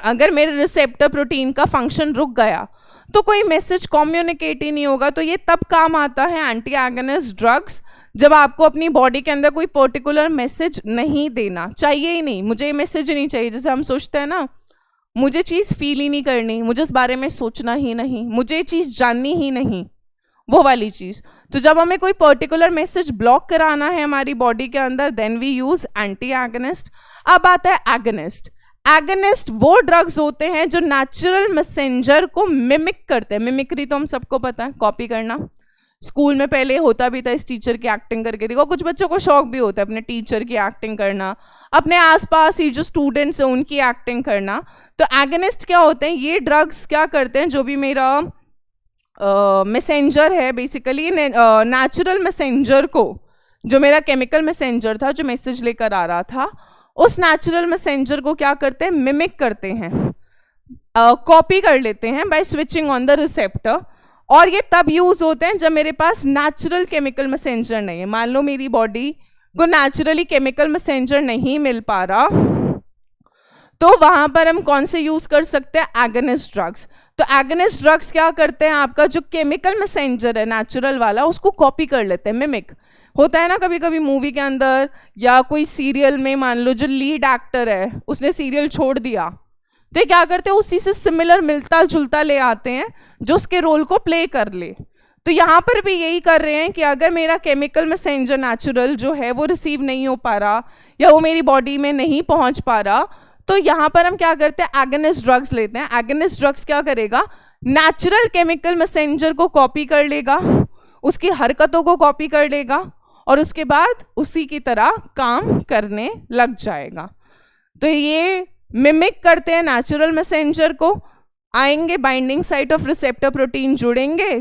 Speaker 1: अगर मेरे रिसेप्टर प्रोटीन का फंक्शन रुक गया तो कोई मैसेज कम्युनिकेट ही नहीं होगा। तो ये तब काम आता है एंटी एगनिस्ट ड्रग्स जब आपको अपनी बॉडी के अंदर कोई पर्टिकुलर मैसेज नहीं देना चाहिए ही नहीं, मुझे ये मैसेज नहीं चाहिए। जैसे हम सोचते हैं ना, मुझे चीज़ फील ही नहीं करनी, मुझे इस बारे में सोचना ही नहीं, मुझे ये चीज़ जाननी ही नहीं, वो वाली चीज़। तो जब हमें कोई पर्टिकुलर मैसेज ब्लॉक कराना है हमारी बॉडी के अंदर, then we use anti agonist. अब आता है एगनिस्ट। एगनिस्ट वो ड्रग्स होते हैं जो नेचुरल मैसेंजर को मिमिक करते हैं। मिमिक्री तो हम सबको पता है, कॉपी करना। स्कूल में पहले होता भी था, इस टीचर की एक्टिंग करके देखो। कुछ बच्चों को शौक भी होता है अपने टीचर की एक्टिंग करना, अपने आसपास ही जो स्टूडेंट्स हैं उनकी एक्टिंग करना। तो एगनिस्ट क्या होते हैं, ये ड्रग्स क्या करते हैं, जो भी मेरा मैसेंजर है, बेसिकली नेचुरल मैसेंजर को, जो मेरा केमिकल मैसेंजर था जो मैसेज लेकर आ रहा था, उस नेचुरल मैसेंजर को क्या करते हैं, मिमिक करते हैं, कॉपी कर लेते हैं by switching on the receptor. और ये तब यूज होते हैं जब मेरे पास नेचुरल केमिकल मैसेंजर नहीं है। मान लो मेरी बॉडी को नेचुरली केमिकल मैसेंजर नहीं मिल पा रहा, तो वहां पर हम कौन से यूज कर सकते हैं, एगनिस्ट ड्रग्स। तो एगनिस्ट ड्रग्स क्या करते हैं, आपका जो केमिकल मैसेंजर है नेचुरल वाला, उसको कॉपी कर लेते हैं, मिमिक। होता है ना कभी कभी मूवी के अंदर या कोई सीरियल में, मान लो जो लीड एक्टर है उसने सीरियल छोड़ दिया, तो ये क्या करते हैं, उसी से सिमिलर मिलता जुलता ले आते हैं जो उसके रोल को प्ले कर ले। तो यहाँ पर भी यही कर रहे हैं कि अगर मेरा केमिकल मैसेंजर नेचुरल जो है वो रिसीव नहीं हो पा रहा या वो मेरी बॉडी में नहीं पहुंच पा रहा, तो यहाँ पर हम क्या करते हैं, एगनिस्ट ड्रग्स लेते हैं। एगनिस्ट ड्रग्स क्या करेगा, नेचुरल केमिकल मैसेंजर को कॉपी कर लेगा, उसकी हरकतों को कॉपी कर लेगा और उसके बाद उसी की तरह काम करने लग जाएगा। तो ये मिमिक करते हैं नेचुरल मैसेंजर को, आएंगे binding site of receptor protein, जुड़ेंगे,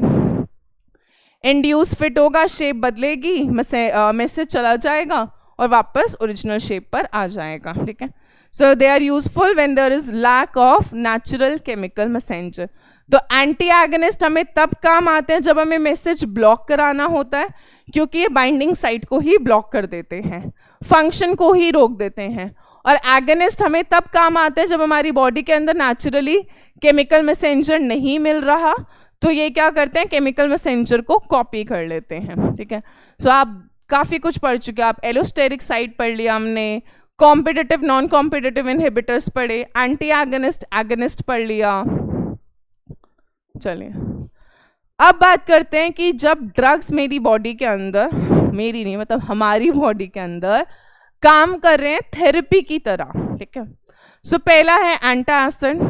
Speaker 1: इंड्यूस फिट होगा, शेप बदलेगी, मैसेज चला जाएगा और वापस ओरिजिनल शेप पर आ जाएगा, ठीक है। So they are useful when there is lack of natural chemical messenger. तो एंटी एगनिस्ट हमें तब काम आते हैं जब हमें मैसेज ब्लॉक कराना होता है, क्योंकि ये बाइंडिंग साइट को ही ब्लॉक कर देते हैं, फंक्शन को ही रोक देते हैं। और एगनिस्ट हमें तब काम आते हैं जब हमारी बॉडी के अंदर नेचुरली केमिकल मैसेंजर नहीं मिल रहा, तो ये क्या करते हैं, केमिकल मैसेंजर को कॉपी कर लेते हैं, ठीक है। सो आप काफ़ी कुछ पढ़ चुके हैं, आप एलोस्टेरिक साइट पढ़ लिया हमने, कॉम्पिटिटिव नॉन कॉम्पिटिटिव इनहिबिटर्स पढ़े, एंटी एगनिस्ट एगनिस्ट पढ़ लिया। चलिए अब बात करते हैं कि जब ड्रग्स मेरी बॉडी के अंदर, मेरी नहीं मतलब हमारी बॉडी के अंदर काम कर रहे हैं थेरेपी की तरह, ठीक है। सो पहला है एंटासिड।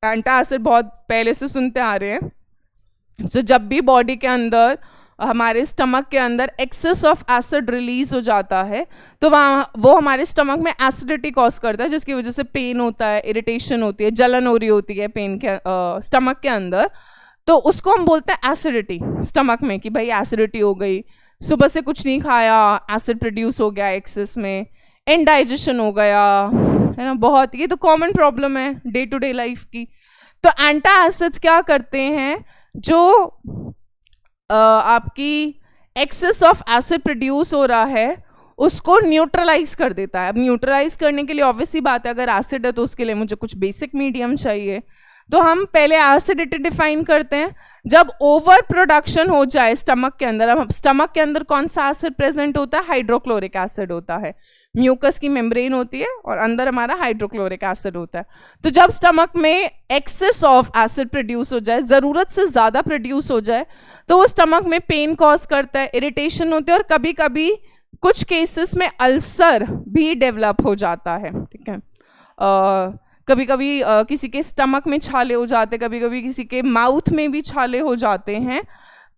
Speaker 1: एंटासिड बहुत पहले से सुनते आ रहे हैं। सो जब भी बॉडी के अंदर हमारे स्टमक के अंदर एक्सेस ऑफ एसिड रिलीज हो जाता है तो वहाँ वो हमारे स्टमक में एसिडिटी कॉज करता है, जिसकी वजह से पेन होता है, इरिटेशन होती है, जलन हो रही होती है पेन के स्टमक के अंदर। तो उसको हम बोलते हैं एसिडिटी स्टमक में, कि भाई एसिडिटी हो गई, सुबह से कुछ नहीं खाया, एसिड प्रोड्यूस हो गया एक्सेस में, इनडाइजेशन हो गया, है ना। बहुत, ये तो कॉमन प्रॉब्लम है डे टू डे लाइफ की। तो एंटासिड्स क्या करते हैं, जो आपकी एक्सेस ऑफ एसिड प्रोड्यूस हो रहा है उसको न्यूट्रलाइज कर देता है। अब न्यूट्रलाइज करने के लिए ऑब्वियसली बात है, अगर एसिड है तो उसके लिए मुझे कुछ बेसिक मीडियम चाहिए। तो हम पहले एसिडिटी डिफाइन करते हैं। जब ओवर प्रोडक्शन हो जाए स्टमक के अंदर, अब स्टमक के अंदर कौन सा एसिड प्रेजेंट होता है, हाइड्रोक्लोरिक एसिड होता है। म्यूकस की मेम्ब्रेन होती है और अंदर हमारा हाइड्रोक्लोरिक एसिड होता है। तो जब स्टमक में एक्सेस ऑफ एसिड प्रोड्यूस हो जाए, जरूरत से ज्यादा प्रोड्यूस हो जाए, तो वो स्टमक में पेन कॉज करता है, इरिटेशन होती है और कभी कभी कुछ केसेस में अल्सर भी डेवलप हो जाता है, ठीक है। कभी कभी किसी के स्टमक में छाले हो जाते हैं, कभी कभी किसी के माउथ में भी छाले हो जाते हैं।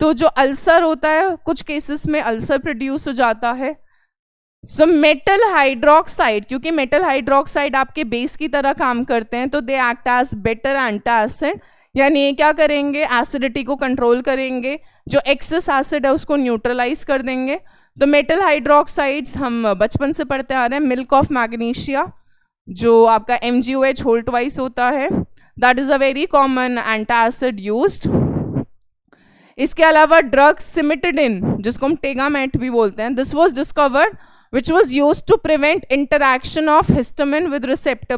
Speaker 1: तो जो अल्सर होता है, कुछ केसेस में अल्सर प्रोड्यूस हो जाता है। सो मेटल हाइड्रोक्साइड, क्योंकि मेटल हाइड्रोक्साइड आपके बेस की तरह काम करते हैं, तो they act as better antacid, यानी ये क्या करेंगे, एसिडिटी को कंट्रोल करेंगे, जो एक्सेस एसिड है उसको न्यूट्रलाइज कर देंगे। तो मेटल हाइड्रोक्साइड्स हम बचपन से पढ़ते आ रहे हैं, मिल्क ऑफ मैग्नीशिया जो आपका MgOH होल ट्वाइस होता है, that is a very common antacid used. इसके अलावा ड्रग सिमिटिडिन, जिसको हम टेगामेट भी बोलते हैं, this was discovered which was used to prevent interaction of histamine with receptor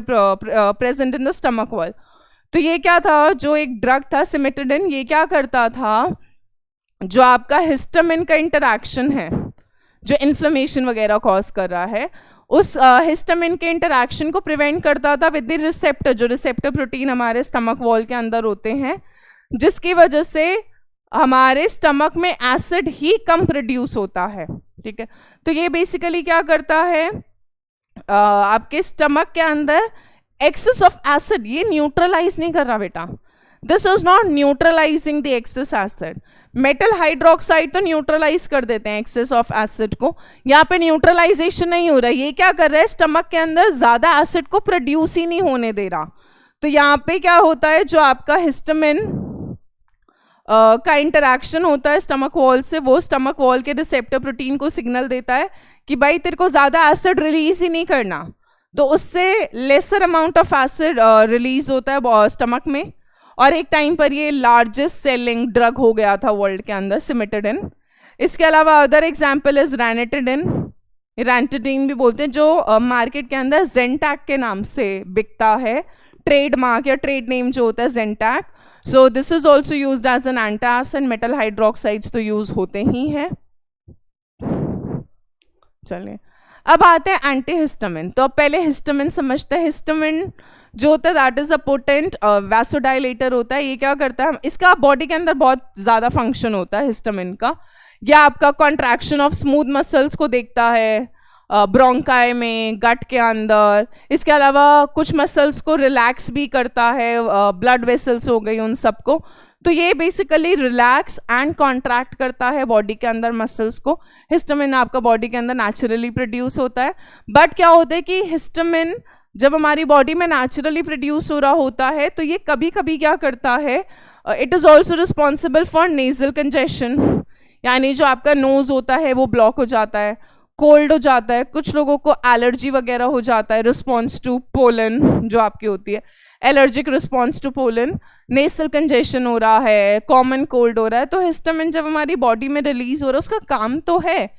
Speaker 1: present in the stomach wall। तो ये क्या था, जो एक ड्रग था सिमिटिडिन, ये क्या करता था, जो आपका हिस्टामिन का इंटरैक्शन है, जो इन्फ्लेमेशन वगैरह कॉज कर रहा है, उस हिस्टामिन के इंटरैक्शन को प्रिवेंट करता था विद द रिसेप्टर, जो रिसेप्टर प्रोटीन हमारे स्टमक वॉल के अंदर होते हैं, जिसकी वजह से हमारे स्टमक में एसिड ही कम प्रोड्यूस होता है, ठीक है। तो ये बेसिकली क्या करता है, आपके स्टमक के अंदर एक्सेस ऑफ एसिड ये न्यूट्रलाइज नहीं कर रहा बेटा, this is not neutralising the excess acid. Metal hydroxide तो न्यूट्रलाइज कर देते हैं एक्सेस ऑफ एसिड को, यहाँ पे न्यूट्रलाइजेशन नहीं हो रहा है, ये क्या कर रहा है, स्टमक के अंदर ज्यादा एसिड को प्रोड्यूस ही नहीं होने दे रहा। तो यहाँ पे क्या होता है, जो आपका हिस्टामिन का इंटरैक्शन होता है स्टमक वॉल से, वो स्टमक वॉल के रिसेप्टर प्रोटीन को सिग्नल देता है कि भाई तेरे को ज्यादा एसिड रिलीज ही नहीं करना, तो उससे lesser amount of acid release होता है स्टमक में। और एक टाइम पर ये लार्जेस्ट सेलिंग ड्रग हो गया था वर्ल्ड के अंदर, सिमिटिडिन। इसके अलावा other example is ranitidine, ranitidine भी बोलते हैं, जो मार्केट के अंदर जेंटैक के नाम से बिकता है, ट्रेडमार्क या ट्रेड नेम जो होता है Zantac. So this is also used as an antacid. Metal hydroxides तो यूज होते ही हैं। चलिए अब आते हैं एंटीहिस्टामिन। तो अब पहले हिस्टामिन समझते हैं। हिस्टामिन जो होता है that is a potent vasodilator होता है। ये क्या करता है, इसका बॉडी के अंदर बहुत ज्यादा फंक्शन होता है हिस्टामिन का। यह आपका कॉन्ट्रैक्शन ऑफ स्मूथ मसल्स को देखता है ब्रोंकाई में, गट के अंदर। इसके अलावा कुछ मसल्स को रिलैक्स भी करता है, ब्लड वेसल्स हो गई उन सबको। तो ये बेसिकली रिलैक्स एंड कॉन्ट्रैक्ट करता है बॉडी के अंदर मसल्स को। हिस्टामिन आपका बॉडी के अंदर नेचुरली प्रोड्यूस होता है। बट क्या होता है कि हिस्टामिन जब हमारी बॉडी में नेचुरली प्रोड्यूस हो रहा होता है तो ये कभी कभी क्या करता है, it is also responsible for nasal congestion, यानी जो आपका नोज होता है वो ब्लॉक हो जाता है, कोल्ड हो जाता है, कुछ लोगों को एलर्जी वगैरह हो जाता है, रिस्पॉन्स टू पोलन जो आपकी होती है, allergic response to pollen, nasal congestion हो रहा है, कॉमन कोल्ड हो रहा है। तो हिस्टामिन जब हमारी बॉडी में रिलीज हो रहा है उसका काम तो है,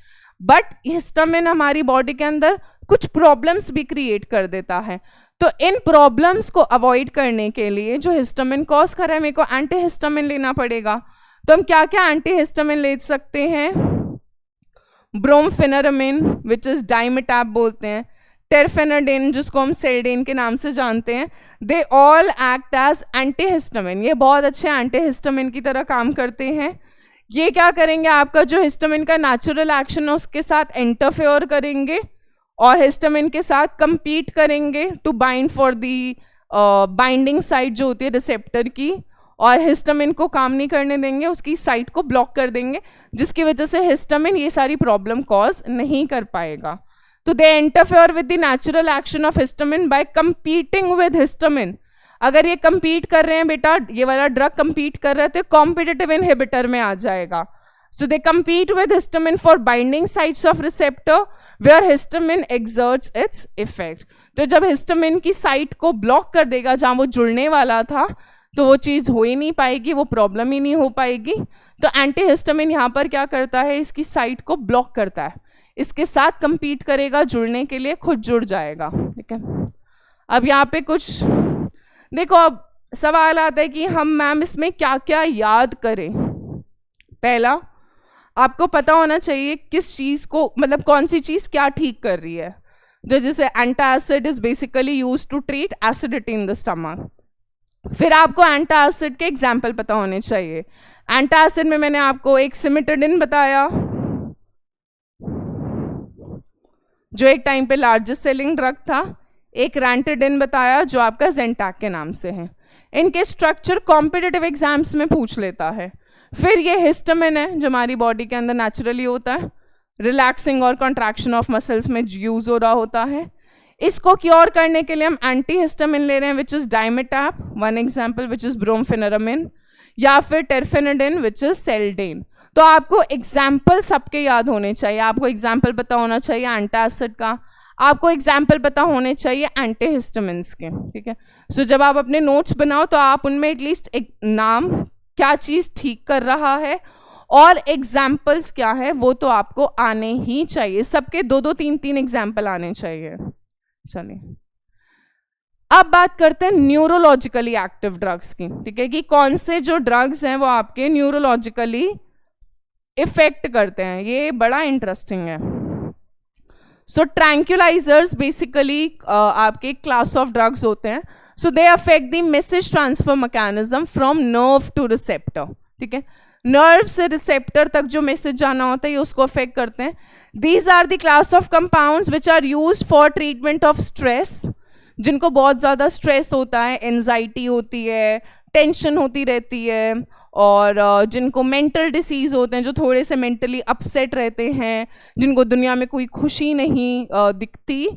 Speaker 1: बट हिस्टामिन हमारी बॉडी के अंदर कुछ प्रॉब्लम्स भी क्रिएट कर देता है। तो इन प्रॉब्लम्स को अवॉइड करने के लिए जो हिस्टामिन कॉज कर रहा है, मेरे को एंटीहिस्टामिन लेना पड़ेगा। तो हम क्या क्या एंटीहिस्टामिन ले सकते हैं, ब्रोमफेनरामिन विच इज डाइमेटैप बोलते हैं, टेरफेनाडिन जिसको हम सेल्डेन के नाम से जानते हैं, they all act as antihistamine. ये बहुत अच्छे एंटीहिस्टामिन की तरह काम करते हैं। ये क्या करेंगे, आपका जो हिस्टामिन का नेचुरल एक्शन है उसके साथ इंटरफेयर करेंगे और हिस्टामिन के साथ compete करेंगे to bind for the binding site जो होती है रिसेप्टर की, और हिस्टामिन को काम नहीं करने देंगे, उसकी साइट को ब्लॉक कर देंगे, जिसकी वजह से हिस्टामिन ये सारी प्रॉब्लम कॉज नहीं कर पाएगा। तो they interfere with the natural action of histamine by competing with histamine. अगर ये compete कर रहे हैं बेटा, ये वाला ड्रग compete कर रहा है तो कॉम्पिटिटिव इनहिबिटर में आ जाएगा। So they compete with histamine for binding sites of receptor where histamine exerts its effect। तो जब हिस्टामिन की साइट को ब्लॉक कर देगा जहां वो जुड़ने वाला था, तो वो चीज़ हो ही नहीं पाएगी, वो प्रॉब्लम ही नहीं हो पाएगी। तो एंटीहिस्टामिन यहाँ पर क्या करता है, इसकी साइट को ब्लॉक करता है, इसके साथ compete करेगा जुड़ने के लिए, खुद जुड़ जाएगा। ठीक है, अब यहाँ पे कुछ देखो, अब सवाल आता है कि हम मैम इसमें क्या क्या याद करें। पहला, आपको पता होना चाहिए किस चीज़ को, मतलब कौन सी चीज़ क्या ठीक कर रही है। जैसे antacid is basically use to treat acidity in the stomach. फिर आपको एंटासिड के एग्जाम्पल पता होने चाहिए। एंटासिड में मैंने आपको एक सिमिटाडिन बताया जो एक टाइम पे लार्जेस्ट सेलिंग ड्रग था, एक रैंटाडिन बताया जो आपका ज़ेंटैक के नाम से है। इनके स्ट्रक्चर कॉम्पिटिटिव एग्जाम्स में पूछ लेता है। फिर ये हिस्टामिन है जो हमारी बॉडी के अंदर नेचुरली होता है, रिलैक्सिंग और कॉन्ट्रैक्शन ऑफ मसल्स में यूज हो रहा होता है। इसको क्योर करने के लिए हम एंटीहिस्टामिन ले रहे हैं which is Dimetapp, one example which is brompheniramine, या फिर टेरफेनाडिन विच इज सेल्डेन। तो आपको एग्जाम्पल सबके याद होने चाहिए। आपको एग्जाम्पल पता होना चाहिए एंटासिड का, आपको एग्जाम्पल पता होने चाहिए एंटीहिस्टामिन्स के। ठीक है, सो जब आप अपने नोट्स बनाओ तो आप उनमें एटलीस्ट एक नाम, क्या चीज़ ठीक कर रहा है, और एग्जाम्पल्स क्या है वो तो आपको आने ही चाहिए। सबके दो दो तीन तीन एग्जाम्पल आने चाहिए। चलिए अब बात करते हैं न्यूरोलॉजिकली एक्टिव ड्रग्स की। ठीक है, कि कौन से जो ड्रग्स हैं वो आपके न्यूरोलॉजिकली इफेक्ट करते हैं। ये बड़ा इंटरेस्टिंग है। सो ट्रैंक्युलाइजर्स बेसिकली आपके क्लास ऑफ ड्रग्स होते हैं। So they affect the message transfer mechanism from nerve to receptor. ठीक है, नर्व से रिसेप्टर तक जो मैसेज जाना होता है ये उसको अफेक्ट करते हैं। These are the class of compounds which are used for treatment of stress. जिनको बहुत ज़्यादा स्ट्रेस होता है, एंजाइटी होती है, टेंशन होती रहती है, और जिनको मेंटल डिसीज़ होते हैं, जो थोड़े से मेंटली अपसेट रहते हैं, जिनको दुनिया में कोई खुशी नहीं दिखती,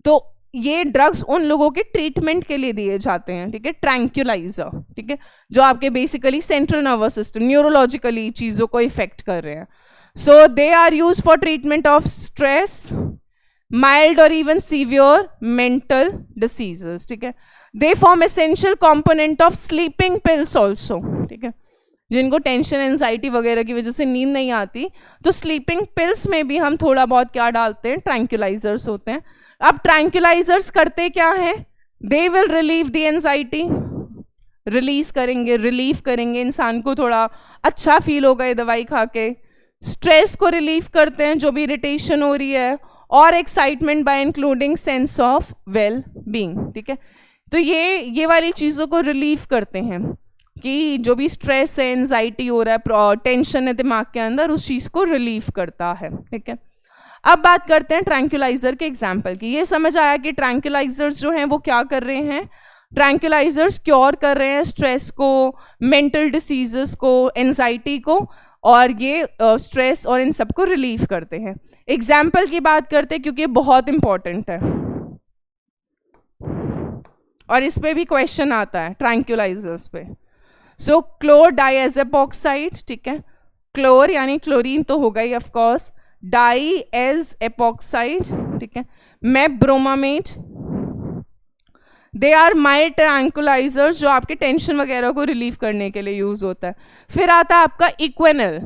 Speaker 1: तो ये ड्रग्स उन लोगों के ट्रीटमेंट के लिए दिए जाते हैं। ठीक है, ट्रैंक्युलाइजर। ठीक है, जो आपके basically central nervous system, neurologically चीज़ों को इफेक्ट कर रहे हैं। So they are use for treatment of stress, mild और इवन सीवियर मेंटल डिसीजेस। ठीक है, they form essential component of sleeping pills also. ठीक है, जिनको टेंशन एंजाइटी वगैरह की वजह से नींद नहीं आती, तो स्लीपिंग पिल्स में भी हम थोड़ा बहुत क्या डालते हैं, ट्रैंक्युलाइजर्स होते हैं। अब ट्रैंक्युलाइजर्स करते क्या है, they will relieve the anxiety, release करेंगे, रिलीव करेंगे, इंसान को थोड़ा अच्छा फील होगा ये दवाई खा के। स्ट्रेस को रिलीव करते हैं, जो भी इरिटेशन हो रही है, और excitement bye including sense of well being. ठीक है, तो ये वाली चीज़ों को रिलीव करते हैं कि जो भी स्ट्रेस है, एंजाइटी हो रहा है, टेंशन है दिमाग के अंदर, उस चीज़ को रिलीव करता है। ठीक है, अब बात करते हैं ट्रैंक्युलाइजर के एग्जाम्पल की। ये समझ आया कि ट्रैंक्युलाइजर्स जो हैं वो क्या कर रहे हैं, ट्रैंक्युलाइजर्स क्योर कर रहे हैं स्ट्रेस को, मेंटल डिसीजेस को, एंजाइटी को, और ये स्ट्रेस और इन सब को रिलीव करते हैं। एग्जाम्पल की बात करते हैं क्योंकि ये बहुत इंपॉर्टेंट है और इस पे भी क्वेश्चन आता है ट्रैंक्युलाइजर्स पे। सो क्लोर डाइएजेपोक्साइड। ठीक है, क्लोर यानी क्लोरीन तो होगा ही of course, diazepoxide. ठीक है, मेब्रोमामेट। दे आर माइल्ड ट्रैंक्युलाइजर्स जो आपके टेंशन वगैरह को रिलीव करने के लिए यूज होता है। फिर आता है आपका इक्वेनल।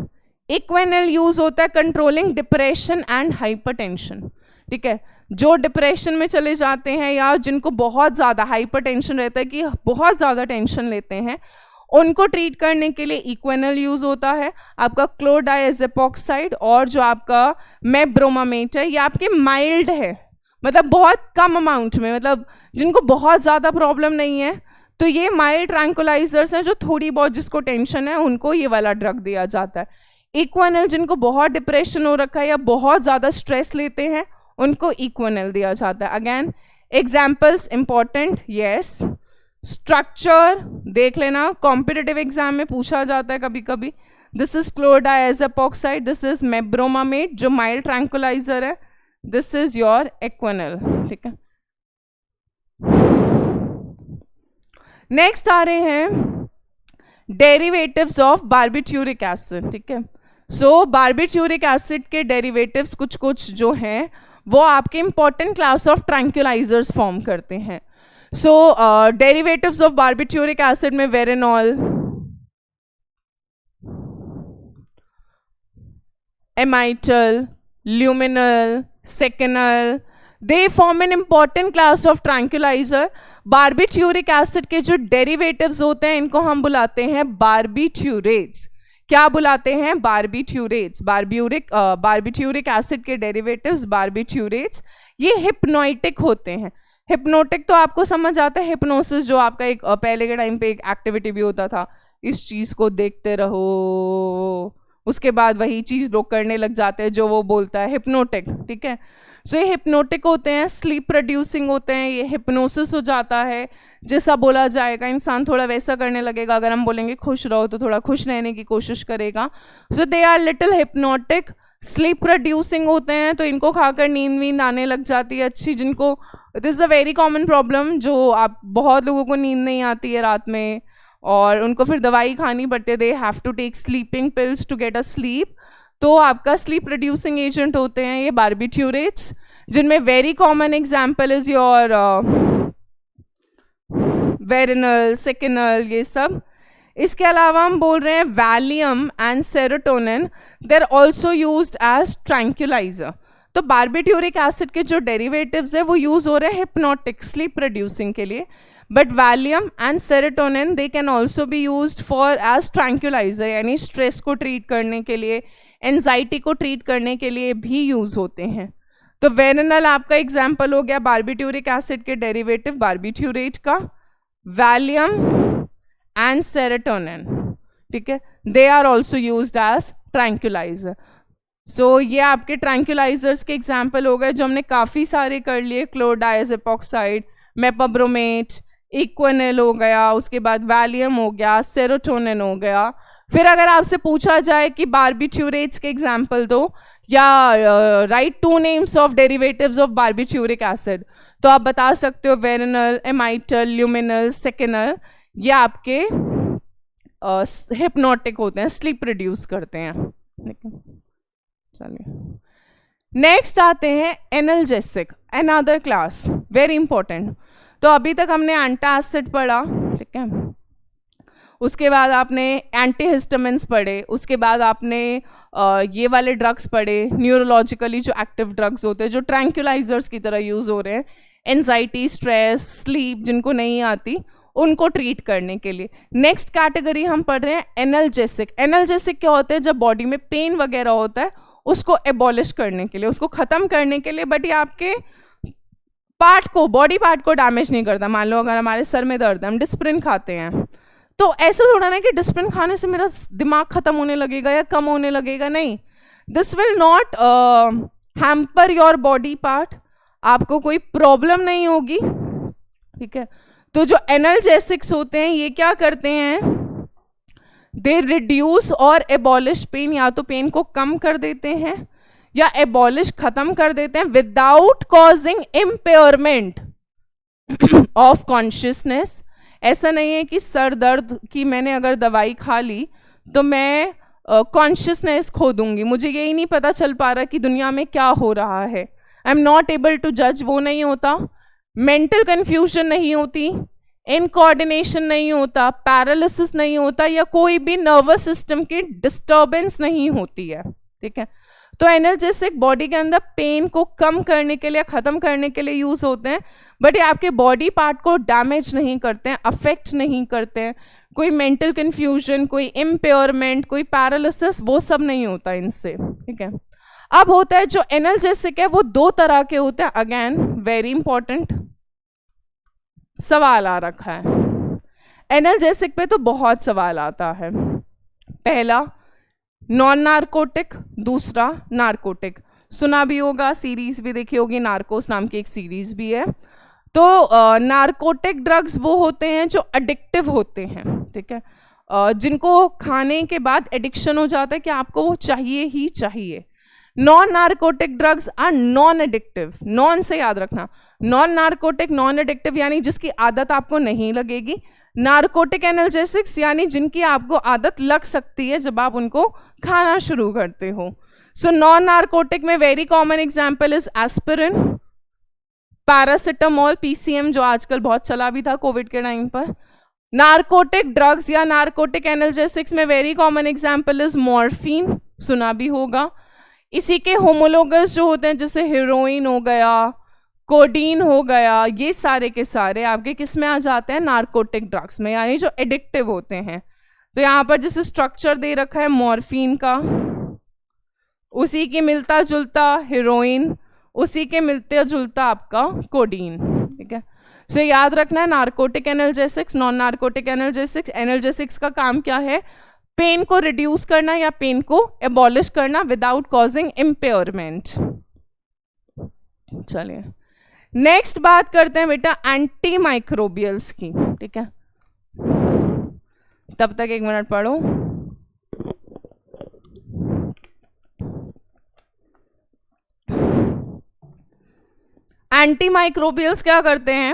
Speaker 1: इक्वेनल यूज होता है कंट्रोलिंग डिप्रेशन एंड हाइपरटेंशन। ठीक है, जो डिप्रेशन में चले जाते हैं या जिनको बहुत ज़्यादा हाइपरटेंशन रहता है कि बहुत ज़्यादा टेंशन लेते हैं, उनको ट्रीट करने के लिए इक्वेनल यूज होता है। आपका क्लोरडाइएजेपोक्साइड और जो आपका मेब्रोमामेट है, ये आपके माइल्ड है, मतलब बहुत कम अमाउंट में, मतलब जिनको बहुत ज़्यादा प्रॉब्लम नहीं है तो ये माइल्ड ट्रैंकुलाइजर्स हैं, जो थोड़ी बहुत जिसको टेंशन है उनको ये वाला ड्रग दिया जाता है। इक्वानल जिनको बहुत डिप्रेशन हो रखा है या बहुत ज़्यादा स्ट्रेस लेते हैं उनको इक्वानल दिया जाता है। Again examples important, yes. Structure देख लेना, कॉम्पिटिटिव एग्जाम में पूछा जाता है कभी कभी। दिस इज क्लोरडाइazepocide, दिस इज मेब्रोमामेट जो माइल्ड ट्रैंकुलाइजर है, दिस इज योर इक्वानल, ठीक है। नेक्स्ट आ रहे हैं डेरिवेटिव्स ऑफ बार्बिट्यूरिक एसिड, ठीक है। सो बार्बिट्यूरिक एसिड के डेरिवेटिव्स कुछ कुछ जो हैं वो आपके important class of tranquillisers form करते हैं। So derivatives of barbituric acid में Veronal, Amytal, Luminal, Seconal, they form an important class of tranquilliser. Barbituric acid के जो डेरिवेटिव्स होते हैं इनको हम बुलाते हैं बार्बिट्यूरेट्स। क्या बुलाते हैं? बार्बिट्यूरेट्स। बार्बिट्यूरिक एसिड के डेरिवेटिव्स बार्बिट्यूरेट्स, ये हिप्नोटिक होते हैं। हिप्नोटिक तो आपको समझ आता है, हिप्नोसिस जो आपका एक पहले के टाइम पे एक एक्टिविटी भी होता था, इस चीज को देखते रहो, उसके बाद वही चीज लोग करने लग जाते हैं जो वो बोलता है, हिप्नोटिक, ठीक है। सो ये हिप्नोटिक होते हैं, स्लीप प्रोड्यूसिंग होते हैं, ये हिप्नोसिस हो जाता है, जैसा बोला जाएगा इंसान थोड़ा वैसा करने लगेगा। अगर हम बोलेंगे खुश रहो तो थोड़ा खुश रहने की कोशिश करेगा। So they are little hypnotic, sleep producing होते हैं, तो इनको खाकर नींद वींद आने लग जाती है अच्छी, जिनको this is a very common problem, जो आप बहुत लोगों को नींद नहीं आती है रात में और उनको फिर दवाई खानी पड़ती है, they have to take sleeping pills to get a sleep. तो आपका स्लीप प्रोड्यूसिंग एजेंट होते हैं ये बार्बिट्यूरेट्स, जिनमें very common example is your Veronal, Seconal, ये सब। इसके अलावा हम बोल रहे हैं Valium and serotonin, they are also used as tranquilliser. तो बार्बिट्यूरिक एसिड के जो डेरिवेटिव्स है वो यूज हो रहे हैं हिप्नोटिक, स्लीप प्रोड्यूसिंग के लिए, but valium and serotonin they can also be used for as tranquilliser, यानी स्ट्रेस को ट्रीट करने के लिए, एंजाइटी को ट्रीट करने के लिए भी यूज होते हैं। तो वेरेनल आपका एग्जाम्पल हो गया बार्बिट्यूरिक एसिड के डेरिवेटिव बार्बिट्यूरेट का, वैलियम एंड सेरोटोनिन, ठीक है, they are also used as tranquilliser. So ये आपके ट्रैंकुलाइजर्स के एग्जाम्पल हो गए जो हमने काफ़ी सारे कर लिए, क्लोरडाइazepocide, मेपाब्रोमेट, इक्वानल हो गया, उसके बाद वैलियम हो गया, सेरोटोनिन हो गया। फिर अगर आपसे पूछा जाए कि बार्बिट्यूरेट्स के एग्जाम्पल दो या right 2 names of derivatives of barbituric acid, तो आप बता सकते हो वेरेनल, एमाइटल, ल्यूमिनल, सेकेनल, ये आपके हिप्नोटिक होते हैं, स्लीप प्रोड्यूस करते हैं। चलिए नेक्स्ट आते हैं analgesic, another class, very important. तो अभी तक हमने एंटासिड पढ़ा, ठीक है, उसके बाद आपने एंटीहिस्टामिन्स पढ़े, उसके बाद आपने ये वाले ड्रग्स पढ़े, न्यूरोलॉजिकली जो एक्टिव ड्रग्स होते हैं जो ट्रैंकुलाइजर्स की तरह यूज हो रहे हैं, एंजाइटी, स्ट्रेस, स्लीप जिनको नहीं आती उनको ट्रीट करने के लिए। नेक्स्ट कैटेगरी हम पढ़ रहे हैं एनाल्जेसिक। एनाल्जेसिक क्या होते हैं? जब बॉडी में पेन वगैरह होता है उसको एबॉलिश करने के लिए, उसको खत्म करने के लिए, बट ये आपके पार्ट को, बॉडी पार्ट को डैमेज नहीं करता। मान लो अगर हमारे सर में दर्द है, हम डिस्प्रिन खाते हैं, तो ऐसा थोड़ा ना कि डिस्प्रिन खाने से मेरा दिमाग खत्म होने लगेगा या कम होने लगेगा, नहीं, this will not hamper your body part, आपको कोई प्रॉब्लम नहीं होगी, ठीक है। तो जो एनाल्जेसिक्स होते हैं ये क्या करते हैं? दे रिड्यूस और एबॉलिश पेन, या तो पेन को कम कर देते हैं या एबॉलिश खत्म कर देते हैं without causing impairment of consciousness. ऐसा नहीं है कि सर दर्द की मैंने अगर दवाई खा ली तो मैं कॉन्शियसनेस खो दूंगी, मुझे यही नहीं पता चल पा रहा कि दुनिया में क्या हो रहा है, I am not able to जज, वो नहीं होता। मेंटल कंफ्यूजन नहीं होती, इनकोऑर्डिनेशन नहीं होता, पैरालिसिस नहीं होता, या कोई भी नर्वस सिस्टम की डिस्टर्बेंस नहीं होती है, ठीक है। तो एनाल्जेसिक बॉडी के अंदर पेन को कम करने के लिए, खत्म करने के लिए यूज होते हैं, बट ये आपके बॉडी पार्ट को डैमेज नहीं करते हैं, अफेक्ट नहीं करते हैं, कोई मेंटल कंफ्यूजन, कोई इम्पेयरमेंट, कोई पैरालिसिस, वो सब नहीं होता इनसे, ठीक है। अब होता है जो एनाल्जेसिक है वो दो तरह के होते हैं, अगेन वेरी इंपॉर्टेंट सवाल आ रखा है। एनाल्जेसिक पे तो बहुत सवाल आता है। पहला नॉन नार्कोटिक, दूसरा नार्कोटिक। सुना भी होगा, सीरीज भी देखी होगी, नार्कोस नाम की एक सीरीज भी है। तो नार्कोटिक ड्रग्स वो होते हैं जो एडिक्टिव होते हैं, ठीक है, जिनको खाने के बाद एडिक्शन हो जाता है कि आपको वो चाहिए ही चाहिए। Non narcotic drugs are non addictive, non से याद रखना, नॉन नार्कोटिक नॉन एडिक्टिव यानी जिसकी आदत आपको नहीं लगेगी, नार्कोटिक एनाल्जेसिक्स यानी जिनकी आपको आदत लग सकती है जब आप उनको खाना शुरू करते हो। सो नॉन नार्कोटिक में very common example is aspirin, paracetamol, PCM जो आजकल बहुत चला भी था कोविड के टाइम पर। नार्कोटिक ड्रग्स या नार्कोटिक एनाल्जेसिक्स में very common example is morphine, सुना भी होगा। इसी के होमोलोगस जो होते हैं जैसे हीरोइन हो गया, कोडीन हो गया, ये सारे के सारे आपके किस में आ जाते हैं, नार्कोटिक ड्रग्स में, यानी जो एडिक्टिव होते हैं। तो यहाँ पर जैसे स्ट्रक्चर दे रखा है मॉर्फिन का, उसी के मिलता जुलता हीरोइन, उसी के मिलते जुलता आपका कोडीन, ठीक है। सो याद रखना है narcotic analgesics, non narcotic analgesics. Analgesics का काम क्या है, पेन को रिड्यूस करना या पेन को एबॉलिश करना विदाउट कॉजिंग इम्पेयरमेंट। चलिए नेक्स्ट बात करते हैं बेटा एंटी माइक्रोबियल्स की, ठीक है। तब तक 1 मिनट पढ़ो। एंटी माइक्रोबियल्स क्या करते हैं,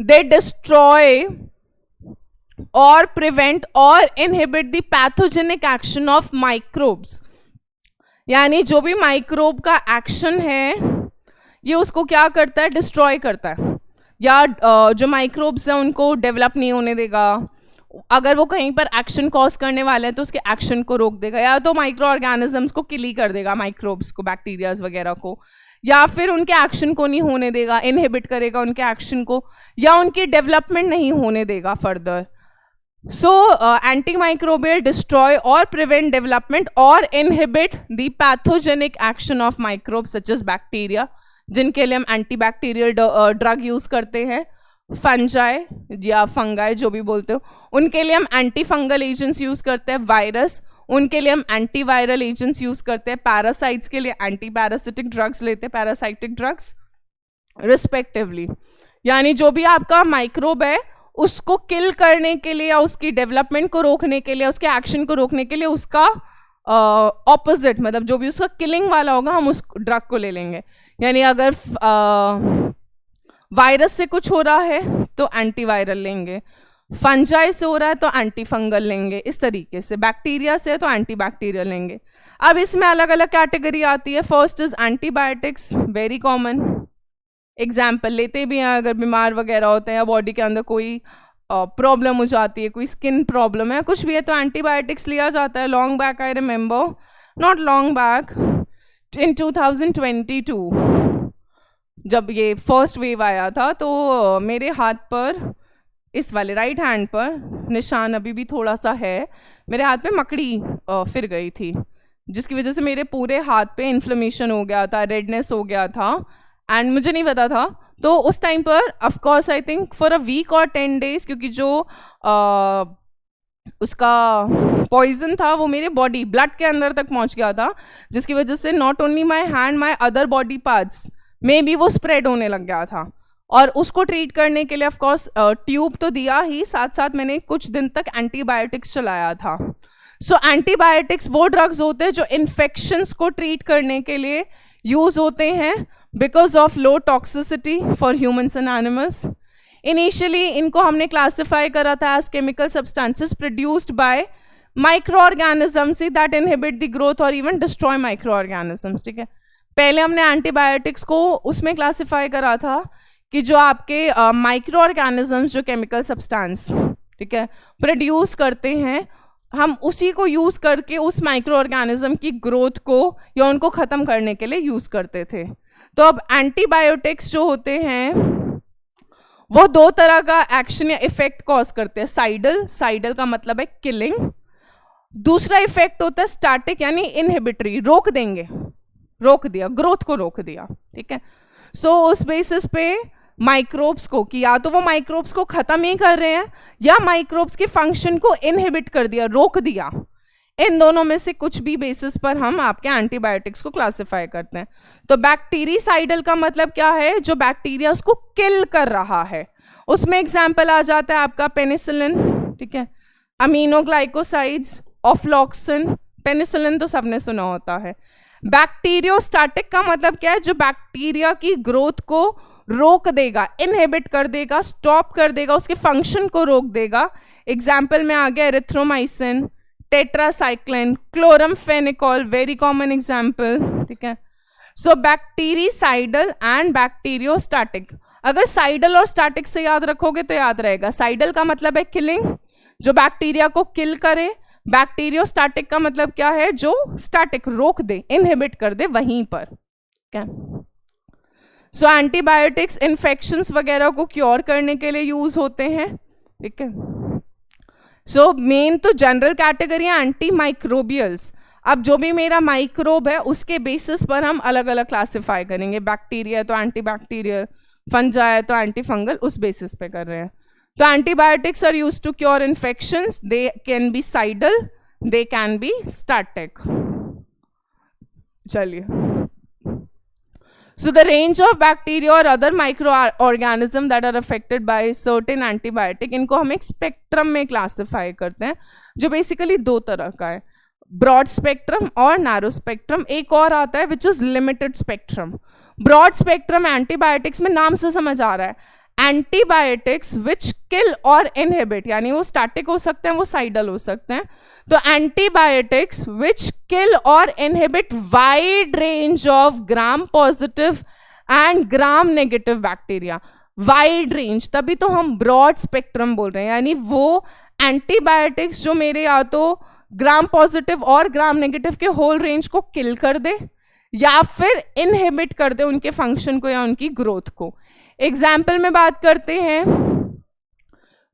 Speaker 1: दे डिस्ट्रॉय और प्रिवेंट और inhibit the pathogenic action of microbes, यानी जो भी माइक्रोब का एक्शन है ये उसको क्या करता है, डिस्ट्रॉय करता है, या जो माइक्रोब्स हैं उनको डेवलप नहीं होने देगा। अगर वो कहीं पर एक्शन कॉज करने वाले हैं तो उसके एक्शन को रोक देगा, या तो माइक्रो ऑर्गेनिजम्स को किल ही कर देगा, माइक्रोब्स को, बैक्टीरियाज वगैरह को, या फिर उनके एक्शन को नहीं होने देगा, इनहिबिट करेगा उनके एक्शन को, या उनकी डेवलपमेंट नहीं होने देगा further. So antimicrobial destroy or prevent development or inhibit the pathogenic action of microbes such as bacteria, जिनके लिए हम एंटीबैक्टीरियल ड्रग यूज करते हैं। फंजाई या फंगाई जो भी बोलते हो, उनके लिए हम एंटी फंगल एजेंट्स यूज करते हैं। वायरस, उनके लिए हम एंटीवायरल एजेंट्स यूज करते हैं। पैरासाइट्स के लिए एंटी पैरासिटिक ड्रग्स लेते हैं, पैरासाइटिक ड्रग्स रिस्पेक्टिवली। यानी जो भी आपका माइक्रोब है उसको किल करने के लिए या उसकी डेवलपमेंट को रोकने के लिए, उसके एक्शन को रोकने के लिए उसका ऑपोजिट, मतलब जो भी उसका किलिंग वाला होगा हम उस ड्रग को ले लेंगे। यानी अगर वायरस से कुछ हो रहा है तो एंटीवायरल लेंगे, फंजाई से हो रहा है तो एंटी फंगल लेंगे, इस तरीके से। बैक्टीरिया से है तो एंटी बैक्टीरियल लेंगे। अब इसमें अलग अलग कैटेगरी आती है। First is antibiotics, very common example लेते भी हैं अगर बीमार वगैरह होते हैं या बॉडी के अंदर कोई प्रॉब्लम हो जाती है, कोई स्किन प्रॉब्लम है, कुछ भी है, तो एंटीबायोटिक्स लिया जाता है। Long back I remember, not long back, in 2022 जब ये फर्स्ट वेव आया था तो मेरे हाथ पर, इस वाले राइट हैंड पर निशान अभी भी थोड़ा सा है, मेरे हाथ पे मकड़ी फिर गई थी, जिसकी वजह से मेरे पूरे हाथ पे इन्फ्लेमेशन हो गया था, रेडनेस हो गया था, एंड मुझे नहीं पता था। तो उस टाइम पर of course I think for a week और 10 days, क्योंकि जो उसका पॉइजन था वो मेरे बॉडी ब्लड के अंदर तक पहुंच गया था, जिसकी वजह से not only my hand, my other body parts में भी वो स्प्रेड होने लग गया था। और उसको ट्रीट करने के लिए ऑफ कोर्स ट्यूब तो दिया ही, साथ साथ मैंने कुछ दिन तक एंटीबायोटिक्स चलाया था। सो एंटीबायोटिक्स वो ड्रग्स होते हैं जो इन्फेक्शंस को ट्रीट करने के लिए यूज होते हैं because of low toxicity for humans and animals. Initially इनको हमने क्लासिफाई करा था as chemical substances produced by micro organisms that inhibit the growth और इवन डिस्ट्रॉय माइक्रो ऑर्गेनिजम्स, ठीक है। पहले हमने एंटीबायोटिक्स को उसमें क्लासिफाई करा था कि जो आपके माइक्रो ऑर्गेनिजम्स जो केमिकल सब्सटेंस, ठीक है, प्रोड्यूस करते हैं, हम उसी को यूज करके उस माइक्रो ऑर्गेनिज्म की ग्रोथ को या उनको खत्म करने के लिए यूज करते थे। तो अब एंटीबायोटिक्स जो होते हैं वो दो तरह का एक्शन या इफेक्ट कॉज करते हैं। साइडल, साइडल का मतलब है किलिंग, दूसरा इफेक्ट होता है स्टैटिक यानी इनहिबिटरी, रोक देंगे, रोक दिया, ग्रोथ को रोक दिया, ठीक है। सो उस बेसिस पे माइक्रोब्स को, कि या तो वो माइक्रोब्स को खत्म ही कर रहे हैं या माइक्रोब्स के फंक्शन को इनहिबिट कर दिया, रोक दिया, इन दोनों में से कुछ भी बेसिस पर हम आपके एंटीबायोटिक्स को क्लासिफाई करते हैं। तो बैक्टीरिसाइडल का मतलब क्या है, जो बैक्टीरिया उसको किल कर रहा है, उसमें एग्जाम्पल आ जाता है आपका पेनिसिलिन, ठीक है, अमीनोग्लाइकोसाइड्स, ऑफ्लॉक्सिन, पेनिसिलिन तो सबने सुना होता है। बैक्टीरियोस्टैटिक का मतलब क्या है, जो बैक्टीरिया की ग्रोथ को रोक देगा, इनहिबिट कर देगा, स्टॉप कर देगा, उसके फंक्शन को रोक देगा। एग्जाम्पल में आ गया erythromycin, tetracycline, chloramphenicol, very common example, ठीक है। सो बैक्टीरिसाइडल एंड बैक्टीरियोस्टैटिक, अगर साइडल और स्टैटिक से याद रखोगे तो याद रहेगा। साइडल का मतलब है किलिंग, जो बैक्टीरिया को किल करे। बैक्टीरियोस्टैटिक का मतलब क्या है, जो स्टैटिक, रोक दे, इनहिबिट कर दे वहीं पर, ठीक है। सो एंटीबायोटिक्स इन्फेक्शंस वगैरह को क्योर करने के लिए यूज होते हैं, ठीक है। सो मेन तो जनरल कैटेगरी है एंटी माइक्रोबियल्स। अब जो भी मेरा माइक्रोब है उसके बेसिस पर हम अलग अलग क्लासिफाई करेंगे, बैक्टीरिया तो एंटी बैक्टीरियल, फंजा है तो एंटी फंगल, उस बेसिस पे कर रहे हैं। तो antibiotics are used to cure infections, they can be cidal, they can be static. चलिए, so the range of bacteria or other microorganism that are affected by certain antibiotic, इनको हम एक स्पेक्ट्रम में क्लासिफाई करते हैं, जो बेसिकली दो तरह का है, ब्रॉड स्पेक्ट्रम और नैरो स्पेक्ट्रम। एक और आता है which is limited spectrum. Broad spectrum antibiotics में नाम से समझ आ रहा है, एंटीबायोटिक्स विच किल और इनहिबिट, यानी वो स्टैटिक हो सकते हैं, वो साइडल हो सकते हैं। तो एंटीबायोटिक्स विच किल और inhibit wide range of gram positive and gram negative bacteria, wide range, तभी तो हम ब्रॉड स्पेक्ट्रम बोल रहे हैं, यानी वो एंटीबायोटिक्स जो मेरे या तो ग्राम पॉजिटिव और ग्राम नेगेटिव के होल रेंज को किल कर दे या फिर इनहिबिट कर दे उनके फंक्शन को या उनकी ग्रोथ को। एग्जाम्पल में बात करते हैं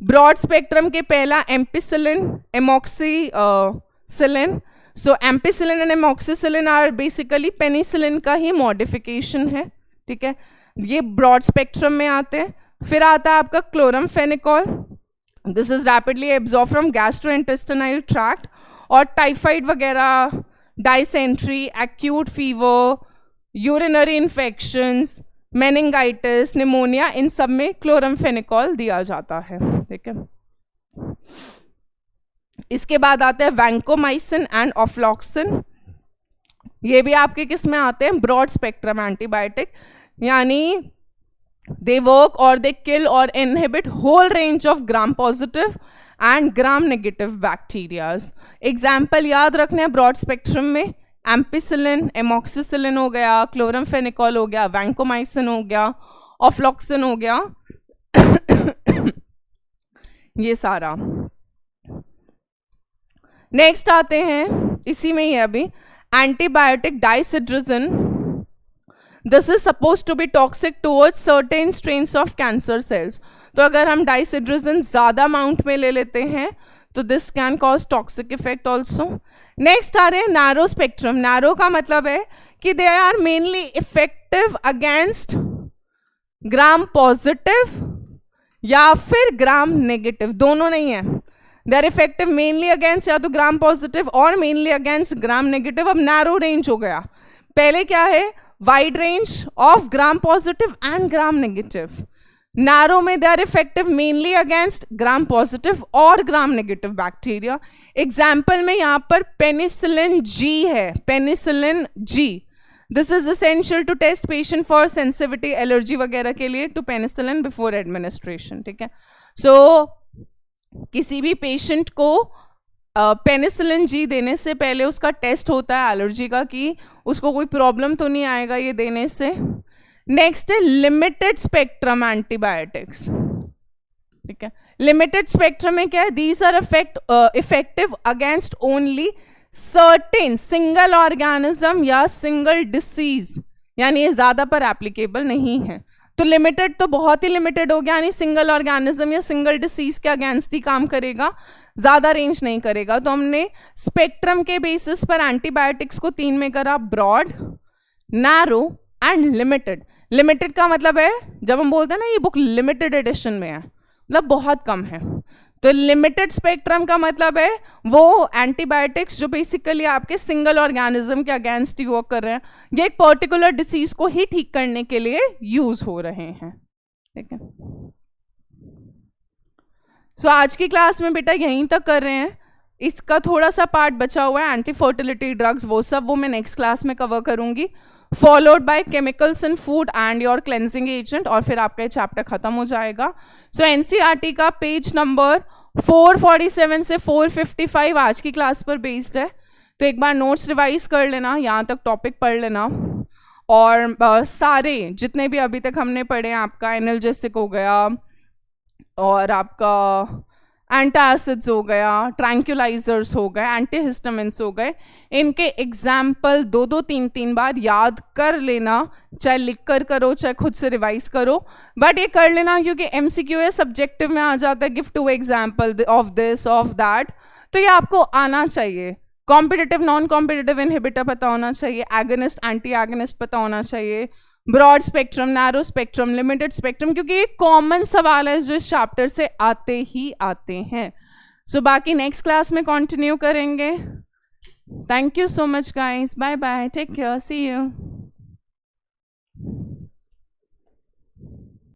Speaker 1: ब्रॉड स्पेक्ट्रम के, पहला ampicillin, amoxicillin. So ampicillin and amoxicillin are basically penicillin का ही मॉडिफिकेशन है, ठीक है, ये ब्रॉड स्पेक्ट्रम में आते हैं। फिर आता है आपका chloramphenicol, this is rapidly absorb from gastrointestinal tract, और टाइफाइड वगैरह, dysentery, acute fever, urinary infections, meningitis, pneumonia, इन सब में क्लोरमफेनिकॉल दिया जाता है, ठीक है। इसके बाद आते हैं वैंकोमाइसिन एंड ऑफ्लॉक्सिन, ये भी आपके किस में आते हैं, ब्रॉड स्पेक्ट्रम एंटीबायोटिक, यानी दे वर्क और दे किल और inhibit whole range of gram positive and gram negative bacterias. Example याद रखने हैं ब्रॉड स्पेक्ट्रम में, एम्पिसिलिन, एमॉक्सीसिलिन हो गया, क्लोरमफेनिकॉल हो गया, वैंकोमाइसिन हो गया, ऑफ्लॉक्सिन हो गया, ये सारा। नेक्स्ट आते हैं, इसी में ही है अभी, antibiotic dysidazirine, this is suppose to be toxic towards certain strains of cancer cells. तो अगर हम डाइसिड्रोजिन ज्यादा अमाउंट में ले लेते हैं तो this can cause toxic effect also. Next आ रहे हैं नैरो स्पेक्ट्रम। नैरो का मतलब है कि they are mainly effective against gram positive या फिर ग्राम नेगेटिव, दोनों नहीं है, they are effective mainly against या तो ग्राम पॉजिटिव और मेनली अगेंस्ट ग्राम नेगेटिव। अब नैरो रेंज हो गया, पहले क्या है, wide range of gram positive and gram negative. Narrow में they are effective mainly against gram positive और ग्राम नेगेटिव बैक्टीरिया। एग्जाम्पल में यहाँ पर पेनिसिलिन जी है, penicillin G, this is essential to test patient for sensitivity, allergy वगैरह के लिए to penicillin before administration, ठीक है। सो किसी भी पेशेंट को पेनिसिलिन जी देने से पहले उसका टेस्ट होता है एलर्जी का, कि उसको कोई प्रॉब्लम तो नहीं आएगा ये देने से। नेक्स्ट है लिमिटेड स्पेक्ट्रम एंटीबायोटिक्स, ठीक है। लिमिटेड स्पेक्ट्रम में क्या है, these are effective against only certain single organism या सिंगल डिसीज, यानी ये ज्यादा पर एप्लीकेबल नहीं है। तो लिमिटेड तो बहुत ही लिमिटेड हो गया, यानी सिंगल ऑर्गेनिज्म या सिंगल डिसीज के अगेंस्ट ही काम करेगा। ज़्यादा रेंज नहीं करेगा। तो हमने स्पेक्ट्रम के बेसिस पर एंटीबायोटिक्स को 3 में करा, broad, narrow and limited. Limited का मतलब है जब हम बोलते हैं ना ये बुक लिमिटेड एडिशन में है, मतलब बहुत कम है। तो लिमिटेड स्पेक्ट्रम का मतलब है वो एंटीबायोटिक्स जो बेसिकली आपके सिंगल ऑर्गेनिज्म के अगेंस्ट वर्क कर रहे हैं, ये एक पर्टिकुलर डिसीज को ही ठीक करने के लिए यूज हो रहे हैं, ठीक है। सो आज की क्लास में बेटा यहीं तक कर रहे हैं। इसका थोड़ा सा पार्ट बचा हुआ है, एंटी फर्टिलिटी ड्रग्स, वो मैं नेक्स्ट क्लास में कवर करूंगी, followed by chemicals in food and your cleansing agent, और फिर आपका चैप्टर खत्म हो जाएगा। सो एनसीईआरटी का पेज नंबर 447 से 455 आज की क्लास पर बेस्ड है। तो एक बार नोट्स रिवाइज कर लेना, यहाँ तक टॉपिक पढ़ लेना, और सारे जितने भी अभी तक हमने पढ़े हैं, आपका एनाल्जेसिक हो गया और आपका एंटासिड्स हो गया, ट्रैंक्युलाइजर्स हो गए, एंटीहिस्टामिन्स हो गए, इनके एग्जाम्पल 2-3 बार याद कर लेना, चाहे लिख कर करो चाहे खुद से रिवाइज करो, बट ये कर लेना क्योंकि एमसीक्यू है, सब्जेक्टिव में आ जाता है, give 2 example of this of that, तो ये आपको आना चाहिए। कॉम्पिटिटिव नॉन कॉम्पिटिटिव इनहिबिटर पता होना चाहिए, एगोनिस्ट एंटी एगोनिस्ट पता होना चाहिए, broad spectrum, narrow spectrum, limited spectrum, क्योंकि ये कॉमन सवाल है जो इस चैप्टर से आते ही आते हैं। सो बाकी नेक्स्ट क्लास में कंटिन्यू करेंगे। Thank you so much guys, bye bye, take care, see you.